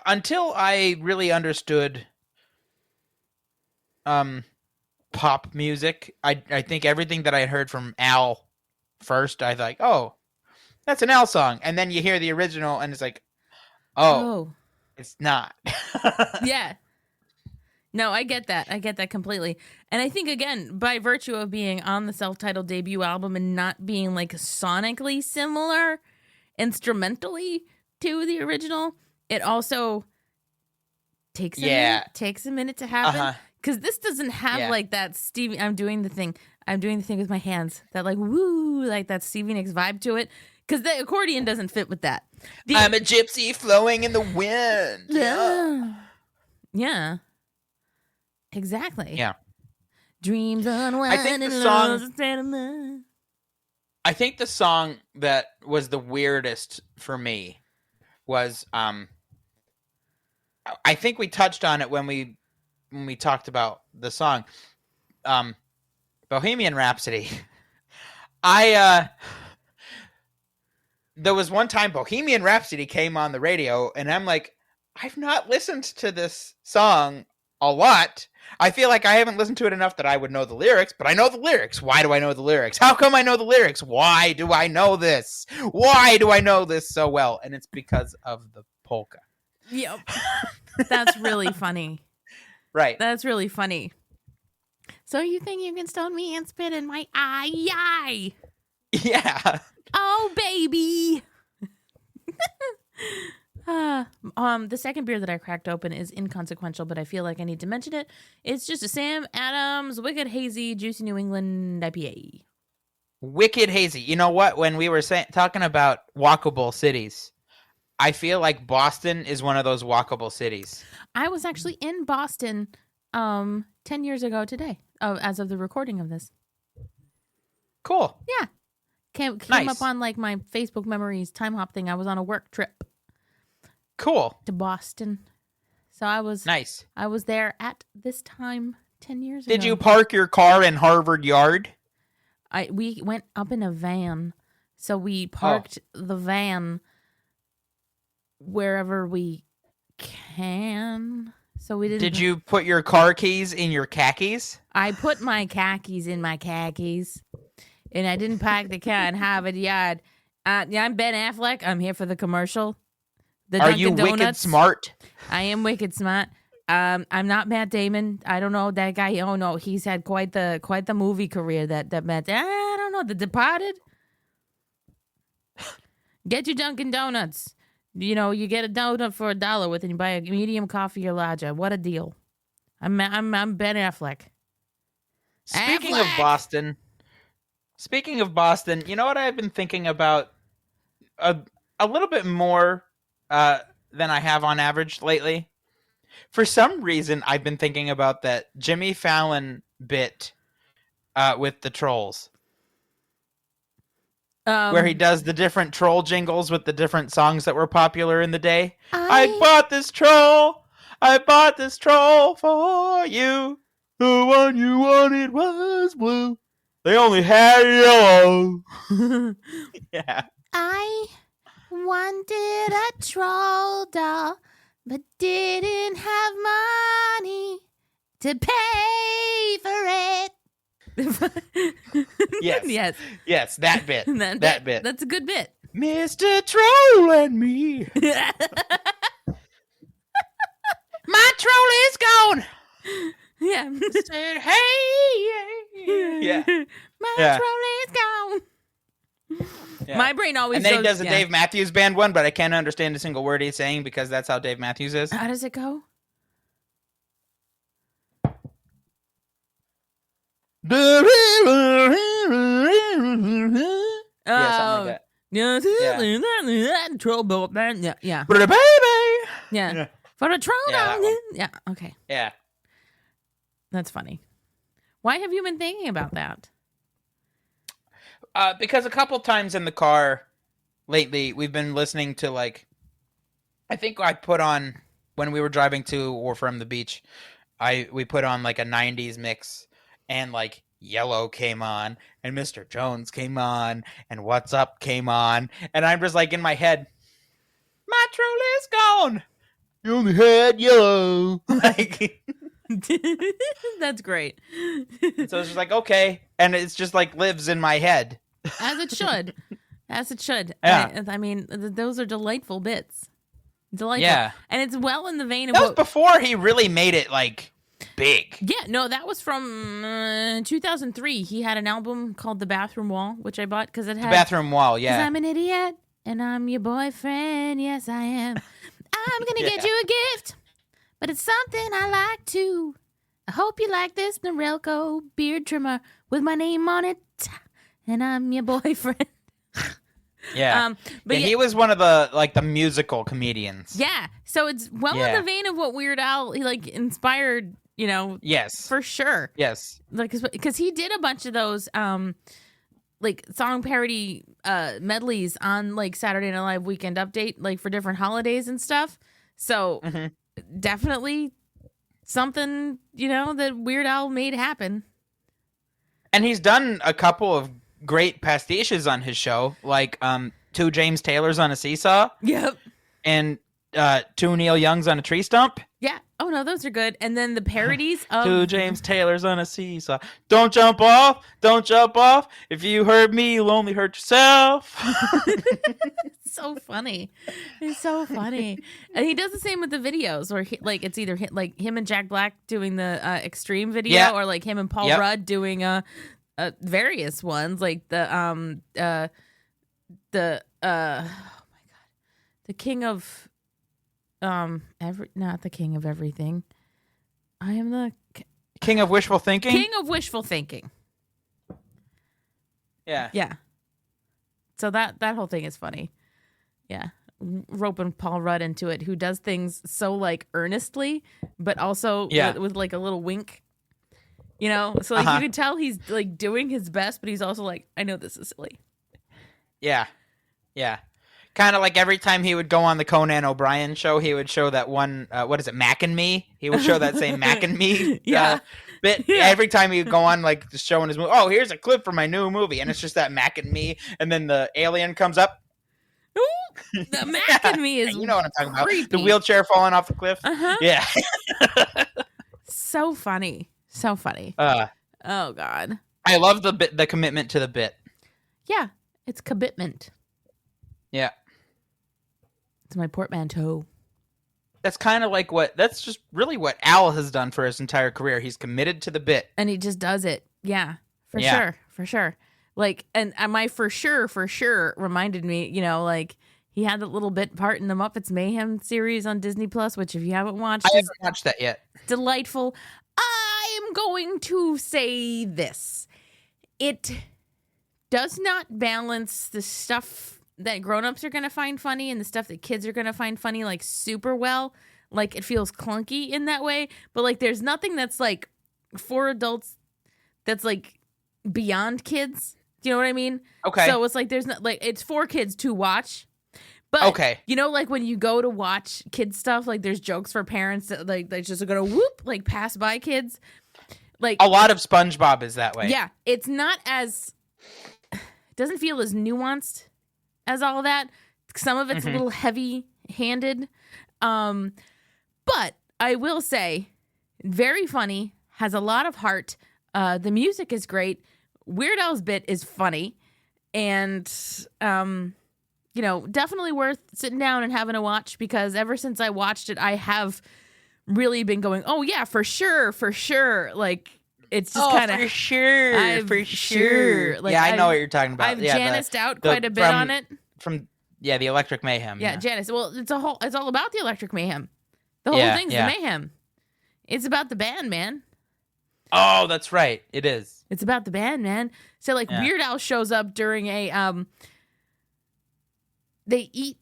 until I really understood, pop music, I think everything that I had heard from Al first, I thought, oh, that's an Al song, and then you hear the original, and it's like, oh. It's not. Yeah. No, I get that. I get that completely. And I think, again, by virtue of being on the self-titled debut album and not being, like, sonically similar instrumentally to the original, it also takes a minute to happen. Because this doesn't have, like, that Stevie... I'm doing the thing with my hands. That, like, woo, like that Stevie Nicks vibe to it. Because the accordion doesn't fit with that. I'm a gypsy flowing in the wind. Yeah. Exactly. Yeah. Dreams unwind. I think the song that was the weirdest for me was I think we touched on it when we talked about the song Bohemian Rhapsody. there was one time Bohemian Rhapsody came on the radio, and I'm like, I've not listened to this song a lot. I feel like I haven't listened to it enough that I would know the lyrics, but I know the lyrics. Why do I know the lyrics? How come I know the lyrics? Why do I know this? Why do I know this so well? And it's because of the polka. Yep. That's really funny. Right. That's really funny. So you think you can stone me and spit in my eye? Yeah. Oh, baby. The second beer that I cracked open is inconsequential, but I feel like I need to mention it. It's just a Sam Adams Wicked Hazy Juicy New England IPA. Wicked hazy. You know what? When we were talking about walkable cities, I feel like Boston is one of those walkable cities. I was actually in Boston 10 years ago today, as of the recording of this. Cool. Yeah. Came Nice. up on like my Facebook memories time hop thing. I was on a work trip Cool. to Boston. So I was Nice. I was there at this time 10 years ago. Did you park your car in Harvard Yard? We went up in a van. So we parked the van wherever we can. So we didn't. Did you put your car keys in your khakis? I put my khakis in my khakis. And I didn't park the car in Harvard Yard. Yeah, I'm Ben Affleck. I'm here for the commercial. The Are Dunkin' you wicked Donuts. smart? I am wicked smart. I'm not Matt Damon. I don't know that guy. Oh no, he's had quite the movie career that Matt. I don't know. The Departed. Get your Dunkin' Donuts. You know, you get a donut for $1 with it, and you buy a medium coffee or larger. What a deal! I'm Ben Affleck. Speaking of Boston, you know what I've been thinking about a little bit more than I have on average lately? For some reason, I've been thinking about that Jimmy Fallon bit with the trolls. Where he does the different troll jingles with the different songs that were popular in the day. I bought this troll for you. The one you wanted was blue. They only had yellow. Yeah. I wanted a troll doll, but didn't have money to pay for it. Yes. Yes, that bit. that bit. That's a good bit. Mr. Troll and me. My troll is gone. Yeah. Said, hey. Yeah. My Yeah. troll is gone. Yeah. My brain always And then he goes, does the Dave Matthews Band one, but I can't understand a single word he's saying because that's how Dave Matthews is. How does it go? Yes, something like that. Yeah. Troll boat band. Yeah. Yeah. But baby. Yeah. For a troll Yeah, that doll. one. Yeah. Okay. Yeah. That's funny. Why have you been thinking about that? Because a couple times in the car lately, we've been listening to I think I put on when we were driving to or from the beach. We put on a 90s mix, and Yellow came on, and Mr. Jones came on, and What's Up came on, and I'm just in my head, my troll is gone. You only had Yellow. That's great. So it's just okay, and it's just lives in my head. As it should. As it should. Yeah. I mean, those are delightful bits. Delightful. Yeah. And it's well in the vein of That was before he really made it big. Yeah, no, that was from 2003. He had an album called The Bathroom Wall, which I bought because it had... The Bathroom Wall, 'Cause yeah. I'm an idiot, and I'm your boyfriend. Yes, I am. I'm going to get you a gift, but it's something I like too. I hope you like this Norelco beard trimmer with my name on it, and I'm your boyfriend. Yeah. But he was one of the musical comedians. Yeah, so it's well in the vein of what Weird Al inspired, Yes. for sure. Yes. Because he did a bunch of those song parody medleys on Saturday Night Live Weekend Update, for different holidays and stuff. So definitely something that Weird Al made happen. And he's done a couple of great pastiches on his show, 2 James Taylors on a seesaw. Yep. And 2 Neil Youngs on a tree stump. Yeah. Oh no, those are good. And then the parodies of 2 James Taylors on a seesaw. Don't jump off. Don't jump off. If you hurt me, you'll only hurt yourself. So funny. It's so funny. And he does the same with the videos where it's either like him and Jack Black doing the extreme video or like him and Paul Rudd doing various ones like the king of not the king of everything. I am the King of wishful thinking. King of wishful thinking. Yeah. Yeah. So that whole thing is funny. Yeah. Roping Paul Rudd into it, who does things so like earnestly, but also with like a little wink. You know? So like you can tell he's like doing his best, but he's also like, I know this is silly. Yeah. Yeah. Kind of like every time he would go on the Conan O'Brien show, he would show that one, what is it, Mac and Me? He would show that same Mac and Me bit. Yeah. Every time he would go on, like, showing his movie, oh, here's a clip from my new movie, and it's just that Mac and Me, and then the alien comes up. Ooh, the Mac and Me is you know what I'm talking creepy. about. The wheelchair falling off the cliff. Yeah. So funny. So funny. Oh, God. I love the commitment to the bit. Yeah, it's commitment. Yeah. It's my portmanteau. That's kind of like that's just really what Al has done for his entire career. He's committed to the bit. And he just does it. Yeah, for sure. Like, and my for sure reminded me, you know, like he had that little bit part in the Muppets Mayhem series on Disney Plus, which if you haven't watched, I haven't watched that yet. Delightful. I'm going to say this. It does not balance the stuff that grown-ups are going to find funny and the stuff that kids are going to find funny, like, super well. Like, it feels clunky in that way. But, like, there's nothing that's, like, for adults that's, like, beyond kids. Do you know what I mean? Okay. So it's, like, there's not, like, it's for kids to watch. But, you know, like, when you go to watch kids stuff, like, there's jokes for parents that, like, they just are going to whoop, like, pass by kids. Like, a lot of SpongeBob is that way. Yeah. It's not as, it doesn't feel as nuanced as all of that. Some of it's a little heavy-handed. But I will say, very funny, has a lot of heart. The music is great. Weird Al's bit is funny. And, you know, definitely worth sitting down and having a watch, because ever since I watched it, I have really been going, oh, yeah, for sure. Like, it's just kind of for sure. Like, yeah, I know what you're talking about. I've Janiced out quite a bit on it. From the Electric Mayhem. Yeah, Janice. Well, it's all about the Electric Mayhem. The whole thing's the mayhem. It's about the band, man. Oh, that's right. It is. It's about the band, man. So like Weird Al shows up during a they eat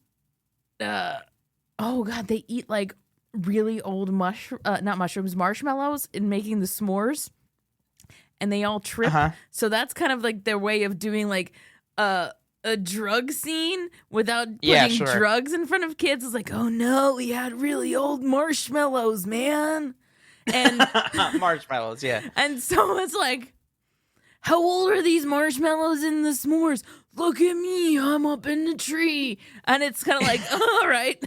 they eat like really old marshmallows in making the s'mores, and they all trip. So that's kind of like their way of doing like a drug scene without putting drugs in front of kids. It's like, oh no, we had really old marshmallows, man. And marshmallows, yeah. And so it's like, how old are these marshmallows in the s'mores? Look at me, I'm up in the tree. And it's kind of like, all right,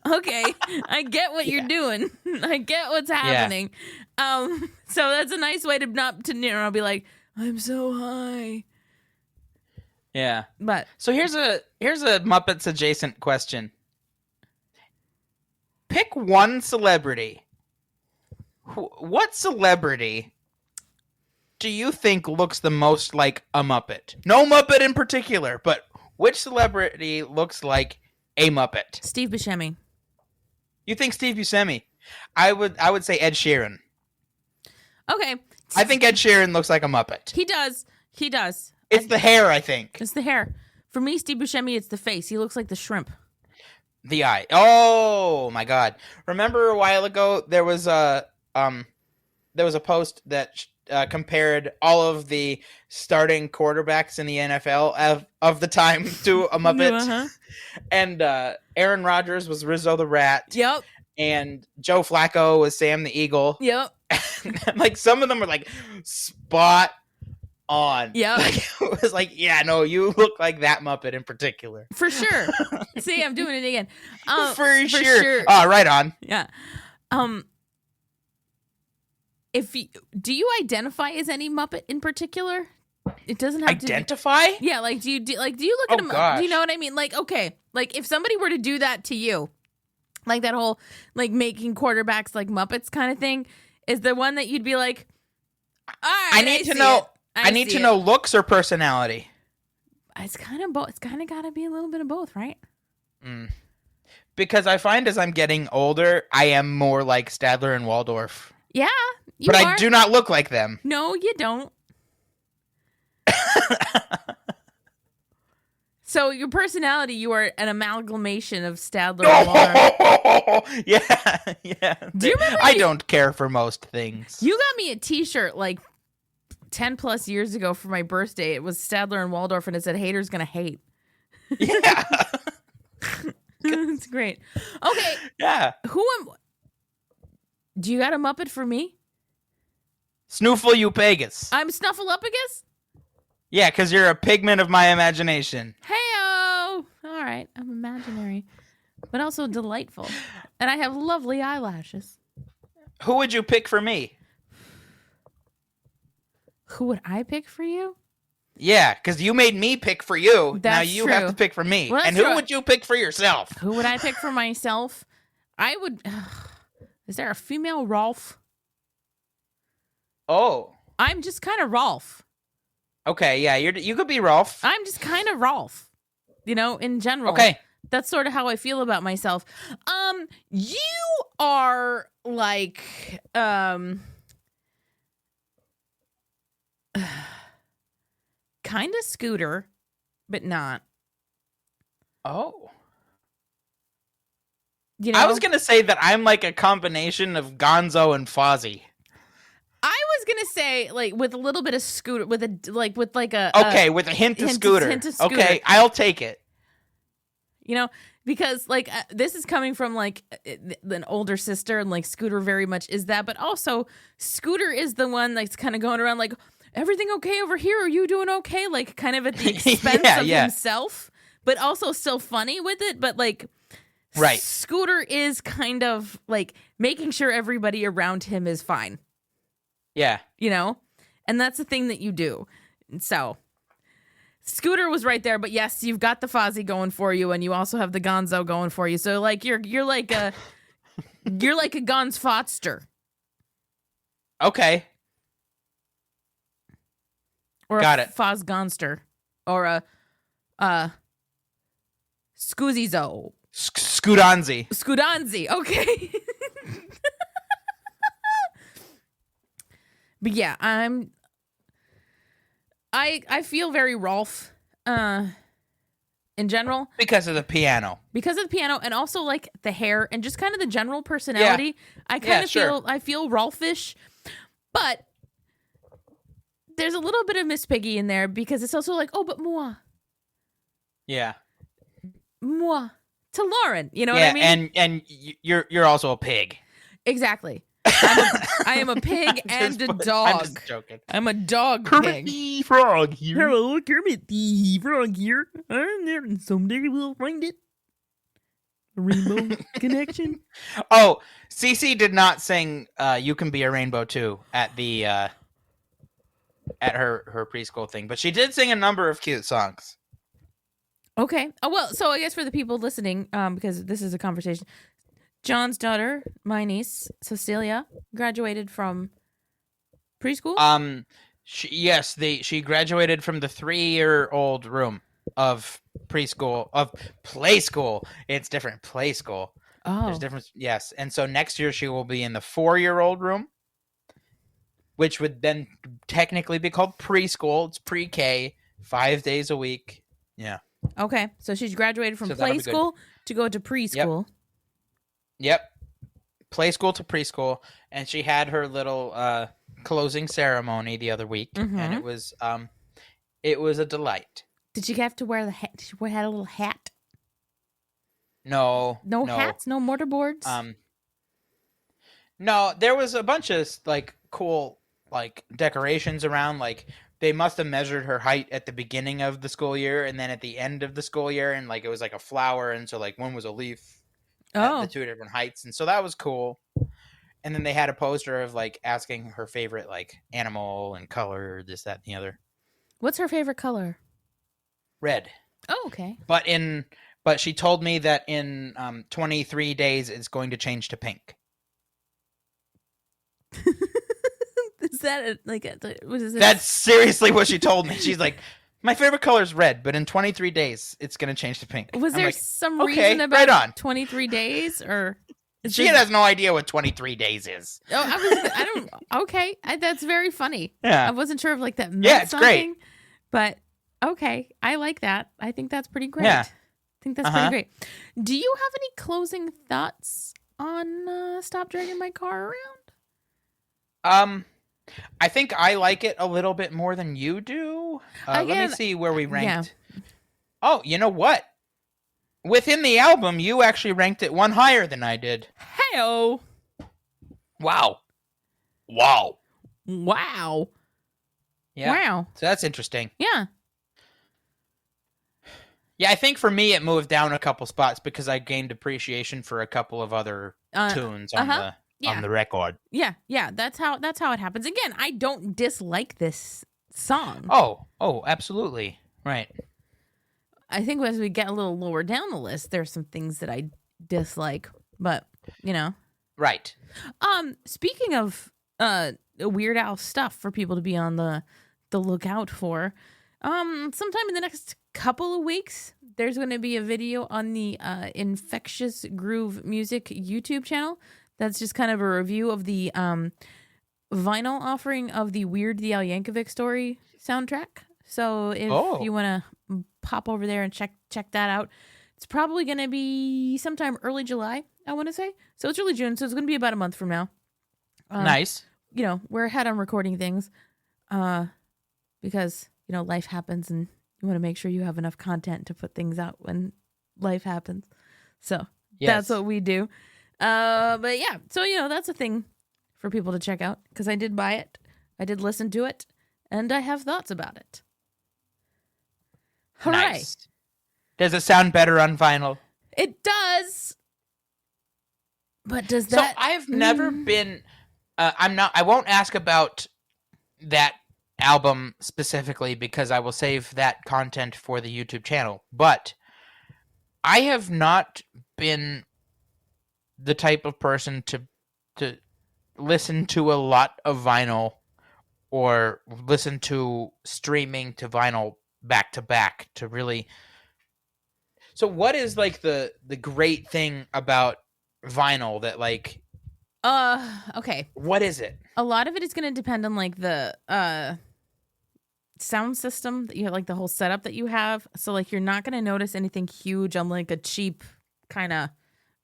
okay, I get what you're doing. I get what's happening. So that's a nice way to not to be like, I'm so high. Yeah. But so here's a Muppets adjacent question. Pick one celebrity. What celebrity do you think looks the most like a Muppet? No Muppet in particular, but which celebrity looks like a Muppet? Steve Buscemi. You think Steve Buscemi? I would say Ed Sheeran. Okay. I think Ed Sheeran looks like a Muppet. He does. It's the hair, I think. It's the hair. For me, Steve Buscemi, it's the face. He looks like the shrimp. The eye. Oh my God! Remember a while ago there was a post that compared all of the starting quarterbacks in the NFL of the time to a Muppet, and Aaron Rodgers was Rizzo the Rat. Yep. And Joe Flacco was Sam the Eagle. Yep. Like some of them were like spot on. Yeah. Like, it was like, yeah, no, you look like that Muppet in particular. For sure. See, I'm doing it again. For sure. Oh, right on. Yeah. Do you identify as any Muppet in particular? It doesn't have identify. To be, yeah, like do you look at him? Gosh. Do you know what I mean? Like, okay, like if somebody were to do that to you, like that whole like making quarterbacks like Muppets kind of thing, is the one that you'd be like, all right, I need to know. I need to know looks or personality. It's kind of both. It's kind of got to be a little bit of both, right? Because I find as I'm getting older, I am more like Stadler and Waldorf. Yeah, but I do not look like them. No, you don't. So your personality, you are an amalgamation of Stadler and Waldorf. Yeah. Do you remember? I don't care for most things. You got me a T-shirt like 10 plus years ago for my birthday. It was Stadler and Waldorf, and it said "Haters gonna hate." Yeah, it's great. Okay. Yeah. Do you got a Muppet for me? Snuffleupagus. I'm Snuffleupagus? Yeah, because you're a pigment of my imagination. Hey-o! All right, I'm imaginary, but also delightful. And I have lovely eyelashes. Who would you pick for me? Who would I pick for you? Yeah, because you made me pick for you. That's now you true. have to pick for me. Well, and who true. would you pick for yourself? Who would I pick for myself? I would... is there a female Rolf? Oh. I'm just kind of Rolf. Okay, yeah, you could be Rolf. I'm just kind of Rolf. You know, in general. Okay. That's sort of how I feel about myself. You are like, kind of Scooter, but not. Oh. You know? I was going to say that I'm like a combination of Gonzo and Fozzie. I was gonna say like with a little bit of Scooter, with a with a hint of Scooter. Okay, I'll take it. You know, because like this is coming from like an older sister, and like Scooter very much is that, but also Scooter is the one that's kind of going around like, everything okay over here? Are you doing okay? Like kind of at the expense of himself, but also still funny with it. But like, right, Scooter is kind of like making sure everybody around him is fine. Yeah. You know? And that's the thing that you do. So, Scooter was right there, but yes, you've got the Fozzie going for you, and you also have the Gonzo going for you. So, like, you're like a Gonz Fotster. Okay. Or got a it. Foz Gonster. Or a Scoozizo. Scoodanzi. Okay. But yeah, I feel very Rolf in general. Because of the piano. And also like the hair and just kind of the general personality. Yeah. I kind of feel Rolfish. But there's a little bit of Miss Piggy in there because it's also like, oh, but moi. Yeah. Moi. To Lauren. You know what I mean? And you're also a pig. Exactly. I am a pig and a dog. I'm just joking. I'm a dog Kermit pig. the Frog here. Hello, Kermit the Frog here. I'm there, and someday we'll find it. A rainbow connection. Oh, Cece did not sing "You Can Be a Rainbow Too" at the at her preschool thing, but she did sing a number of cute songs. Okay. Oh well. So I guess for the people listening, because this is a conversation. John's daughter, my niece, Cecilia, graduated from preschool? She graduated from the 3-year-old room of preschool, of play school. It's different, play school. Oh. There's difference, yes. And so next year she will be in the 4-year-old room, which would then technically be called preschool. It's pre-K, 5 days a week. Yeah. Okay. So she's graduated from play school to go to preschool. Yep. Play school to preschool, and she had her little closing ceremony the other week, and it was a delight. Did she have to wear the hat? Did she had a little hat? No hats, no mortarboards. No, there was a bunch of like cool like decorations around, like they must have measured her height at the beginning of the school year and then at the end of the school year, and like it was like a flower, and so like one was a leaf at the two different heights, and so that was cool. And then they had a poster of like asking her favorite like animal and color, this, that, and the other. What's her favorite color? Red. Oh, okay. But she told me that in 23 days it's going to change to pink. Is that what is it? That's seriously what she told me. She's like, my favorite color is red, but in 23 days it's going to change to pink. Was I'm there like, some okay, reason about right on. 23 days or? She has no idea what 23 days is. Oh, I don't. Okay, that's very funny. Yeah. I wasn't sure if like that meant it's something. great. But okay, I like that. I think that's pretty great. Yeah. I think that's pretty great. Do you have any closing thoughts on Stop Dragging My Car Around? I think I like it a little bit more than you do. Let me see where we ranked. Yeah. Oh, you know what? Within the album, you actually ranked it one higher than I did. Hey-o. Wow. Yeah. Wow. So that's interesting. Yeah. Yeah, I think for me it moved down a couple spots because I gained appreciation for a couple of other tunes on the record. Yeah, that's how it happens. Again, I don't dislike this song. Oh, absolutely. Right. I think as we get a little lower down the list, there's some things that I dislike, but you know. Right. Speaking of Weird Al stuff for people to be on the lookout for, sometime in the next couple of weeks, there's going to be a video on the Infectious Groove Music YouTube channel. That's just kind of a review of the vinyl offering of the Weird Al Yankovic Story soundtrack. So if you want to pop over there and check that out, it's probably going to be sometime early July, I want to say. So it's early June, so it's going to be about a month from now. Nice. You know, we're ahead on recording things because, you know, life happens and you want to make sure you have enough content to put things out when life happens. So that's what we do. But yeah, so, you know, that's a thing for people to check out because I did buy it. I did listen to it and I have thoughts about it. All nice. Right. Does it sound better on vinyl? It does. But does that... So I've never been... I won't ask about that album specifically because I will save that content for the YouTube channel. But I have not been the type of person to listen to a lot of vinyl or listen to streaming to vinyl back to back to really. So what is like the great thing about vinyl that like okay, what is it? A lot of it is going to depend on like the sound system that you have, like the whole setup that you have. So like you're not going to notice anything huge on like a cheap kind of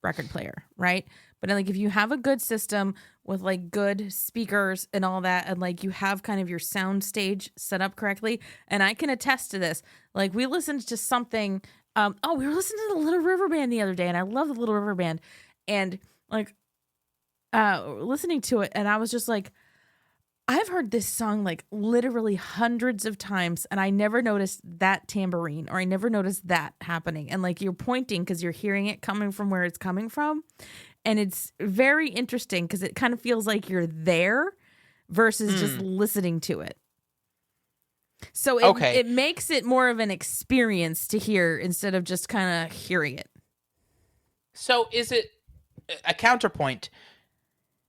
record player, right? But like if you have a good system with like good speakers and all that, and like you have kind of your sound stage set up correctly, and I can attest to this. Like we listened to something. We were listening to the Little River Band the other day, and I love the Little River Band, and like listening to it, and I was just like, I've heard this song like literally hundreds of times, and I never noticed that tambourine, or I never noticed that happening. And like you're pointing because you're hearing it coming from where it's coming from. And it's very interesting because it kind of feels like you're there versus just listening to it. So it makes it more of an experience to hear instead of just kind of hearing it. So is it a counterpoint?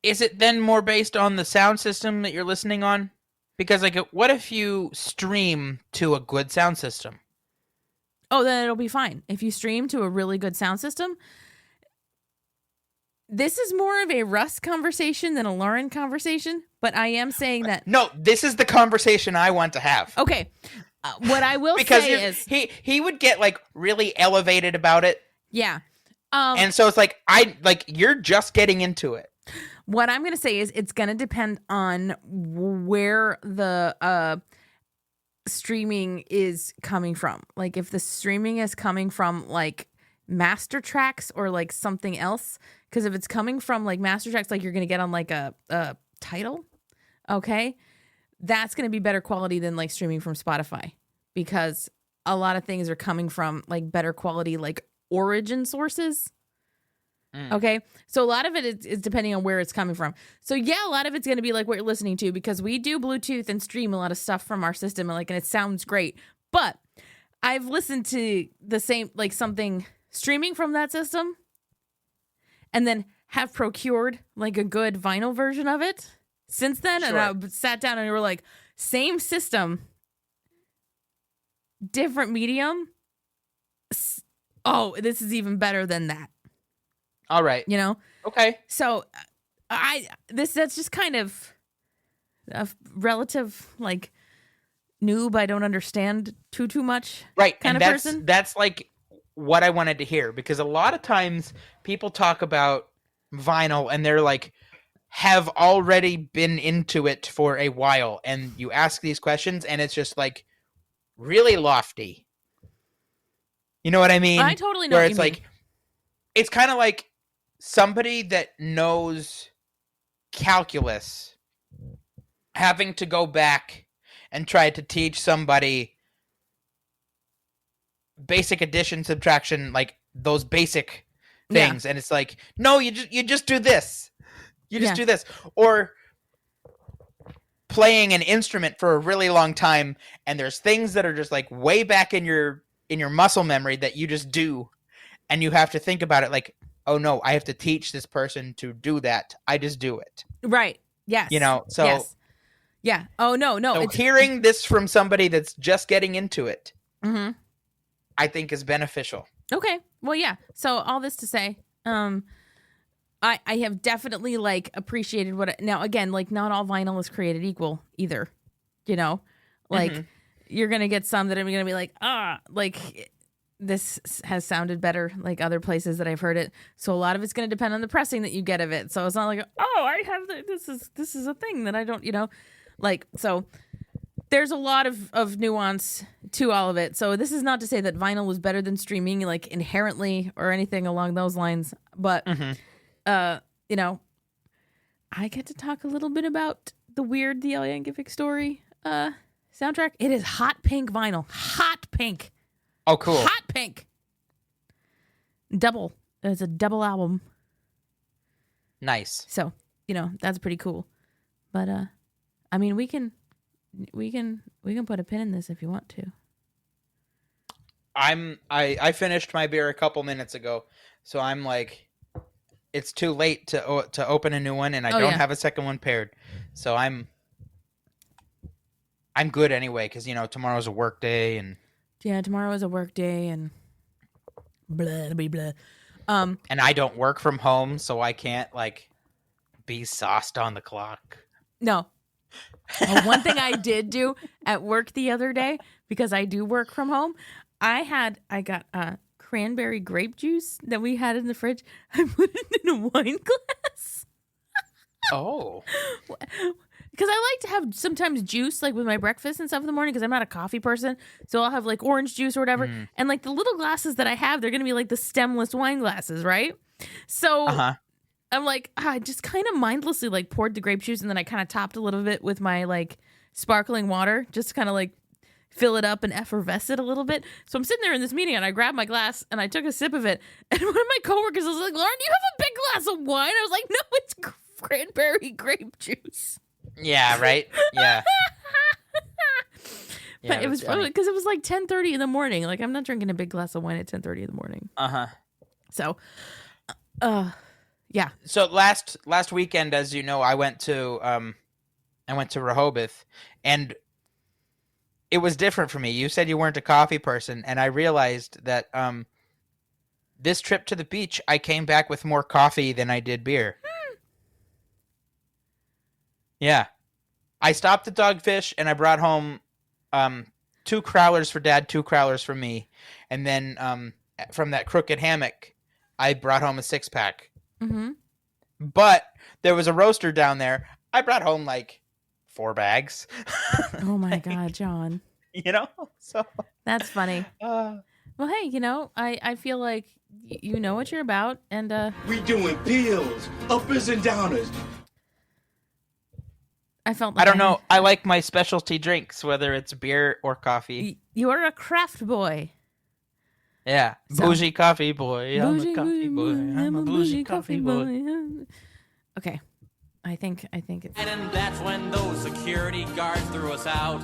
Is it then more based on the sound system that you're listening on? Because like, what if you stream to a good sound system? Oh, then it'll be fine. If you stream to a really good sound system. This is more of a Russ conversation than a Lauren conversation, but I am saying that... No, this is the conversation I want to have. Okay. What I will because say is... He would get, like, really elevated about it. Yeah. And so it's like, you're just getting into it. What I'm going to say is it's going to depend on where the streaming is coming from. Like, if the streaming is coming from, like, master tracks or, like, something else... Because if it's coming from like master tracks, like you're going to get on like a title, okay, that's going to be better quality than like streaming from Spotify, because a lot of things are coming from like better quality, like origin sources. Okay. So a lot of it is depending on where it's coming from. So yeah, a lot of it's going to be like what you're listening to, because we do Bluetooth and stream a lot of stuff from our system, and it sounds great. But I've listened to the same, like something streaming from that system, and then have procured like a good vinyl version of it since then. Sure. And I sat down and we were like, same system, different medium. Oh, this is even better than that. All right. You know? Okay. So that's just kind of a relative like noob. I don't understand too much. Right. Kind and of person. That's like what I wanted to hear, because a lot of times people talk about vinyl and they're like, have already been into it for a while, and you ask these questions and it's just like really lofty. You know what I mean? I totally know Where what it's you mean. like, it's kind of like somebody that knows calculus having to go back and try to teach somebody basic addition, subtraction, like those basic things. And it's like, no, you just do this. You just do this. Or playing an instrument for a really long time, and there's things that are just like way back in your muscle memory that you just do, and you have to think about it like, oh no, I have to teach this person to do that. I just do it. Right. Yes. You know, so yes. Yeah. Oh no. So hearing this from somebody that's just getting into it, I think is beneficial. Okay. Well, yeah. So all this to say, I have definitely like appreciated now again, like not all vinyl is created equal either, you know, like you're going to get some that are going to be like, like this has sounded better like other places that I've heard it. So a lot of it's going to depend on the pressing that you get of it. So it's not like, oh, I have this is a thing that I don't, you know, like, so there's a lot of nuance to all of it. So this is not to say that vinyl was better than streaming, like inherently or anything along those lines. But, you know, I get to talk a little bit about the El Yankovic Story soundtrack. It is hot pink vinyl. Hot pink. Oh, cool. Hot pink. Double. It's a double album. Nice. So, you know, that's pretty cool. But, I mean, we can put a pin in this if you want to. I finished my beer a couple minutes ago, so I'm like, it's too late to open a new one, and I don't have a second one paired, so I'm good anyway, because you know tomorrow's a work day, and tomorrow is a work day, and blah blah blah. And I don't work from home, so I can't like be sauced on the clock. No. One thing I did do at work the other day, because I do work from home, I got cranberry grape juice that we had in the fridge. I put it in a wine glass. Oh. Because I like to have sometimes juice like with my breakfast and stuff in the morning, because I'm not a coffee person. So I'll have like orange juice or whatever. And like the little glasses that I have, they're going to be like the stemless wine glasses, right? So I'm like, I just kind of mindlessly like poured the grape juice, and then I kind of topped a little bit with my like sparkling water, just to kind of like fill it up and effervesce it a little bit. So I'm sitting there in this meeting, and I grabbed my glass and I took a sip of it. And one of my coworkers was like, Lauren, you have a big glass of wine? I was like, no, it's cranberry grape juice. Yeah, right? Yeah. But it was because it was like 10:30 in the morning. Like, I'm not drinking a big glass of wine at 10:30 in the morning. So, yeah. So last weekend, as you know, I went to Rehoboth, and it was different for me. You said you weren't a coffee person, and I realized that this trip to the beach, I came back with more coffee than I did beer. Yeah. I stopped at Dogfish, and I brought home 2 crowlers for Dad, 2 crowlers for me. And then from that Crooked Hammock, I brought home a 6-pack. But there was a roaster down there. I brought home like 4 bags. Oh my God, John. You know? So that's funny. Well, hey, you know, I feel like you know what you're about, and we doing pills, uppers and downers. I felt like I don't know. I like my specialty drinks, whether it's beer or coffee. You're a craft boy. Yeah. So- Bougie coffee boy. I'm Bougie a coffee boy. I'm a bougie coffee boy. Okay. I think it's... And that's when those security guards threw us out.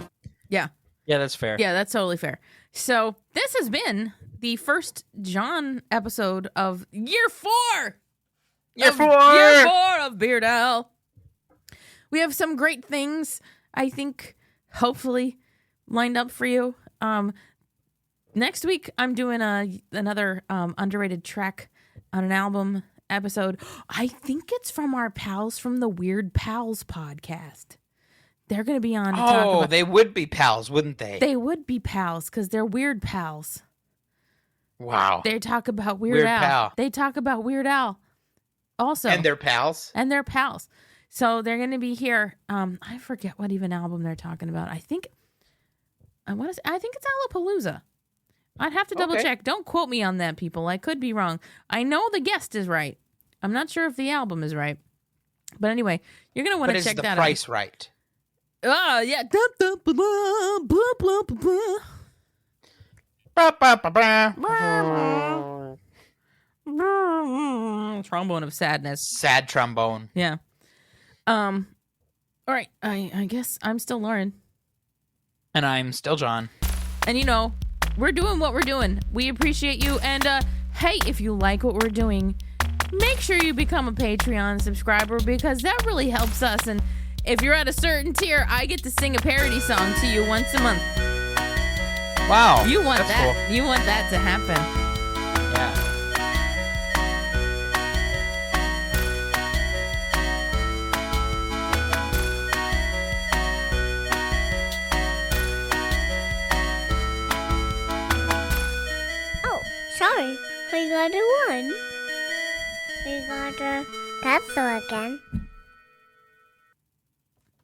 Yeah. Yeah, that's fair. Yeah, that's totally fair. So this has been the first John episode of Year 4. Year of 4! Year 4 of Beard Owl. We have some great things, I think, hopefully, lined up for you. Next week, I'm doing another underrated track on an album episode. I think it's from our pals from the Weird Pals podcast. They're going to be on to talk about... they would be pals, wouldn't they? They would be pals because they're weird pals. Wow. They talk about Weird Weird Al. Pal. They talk about Weird Al also. And they're pals? And they're pals. So they're going to be here. I forget what even album they're talking about. I think it's Alapalooza. I'd have to double check. Don't quote me on that, people. I could be wrong. I know the guest is right. I'm not sure if the album is right. But anyway, you're going to want to check that out. But is the price right? Oh, yeah. Trombone of sadness. Sad trombone. Yeah. All right. I guess I'm still Lauren. And I'm still John. And we're doing what we're doing. We appreciate you. And hey, if you like what we're doing, make sure you become a Patreon subscriber because that really helps us. And if you're at a certain tier, I get to sing a parody song to you once a month. Wow. You want that's that? Cool. You want that to happen? Yeah. Oh, sorry. We got a 1. We got a... That's so again.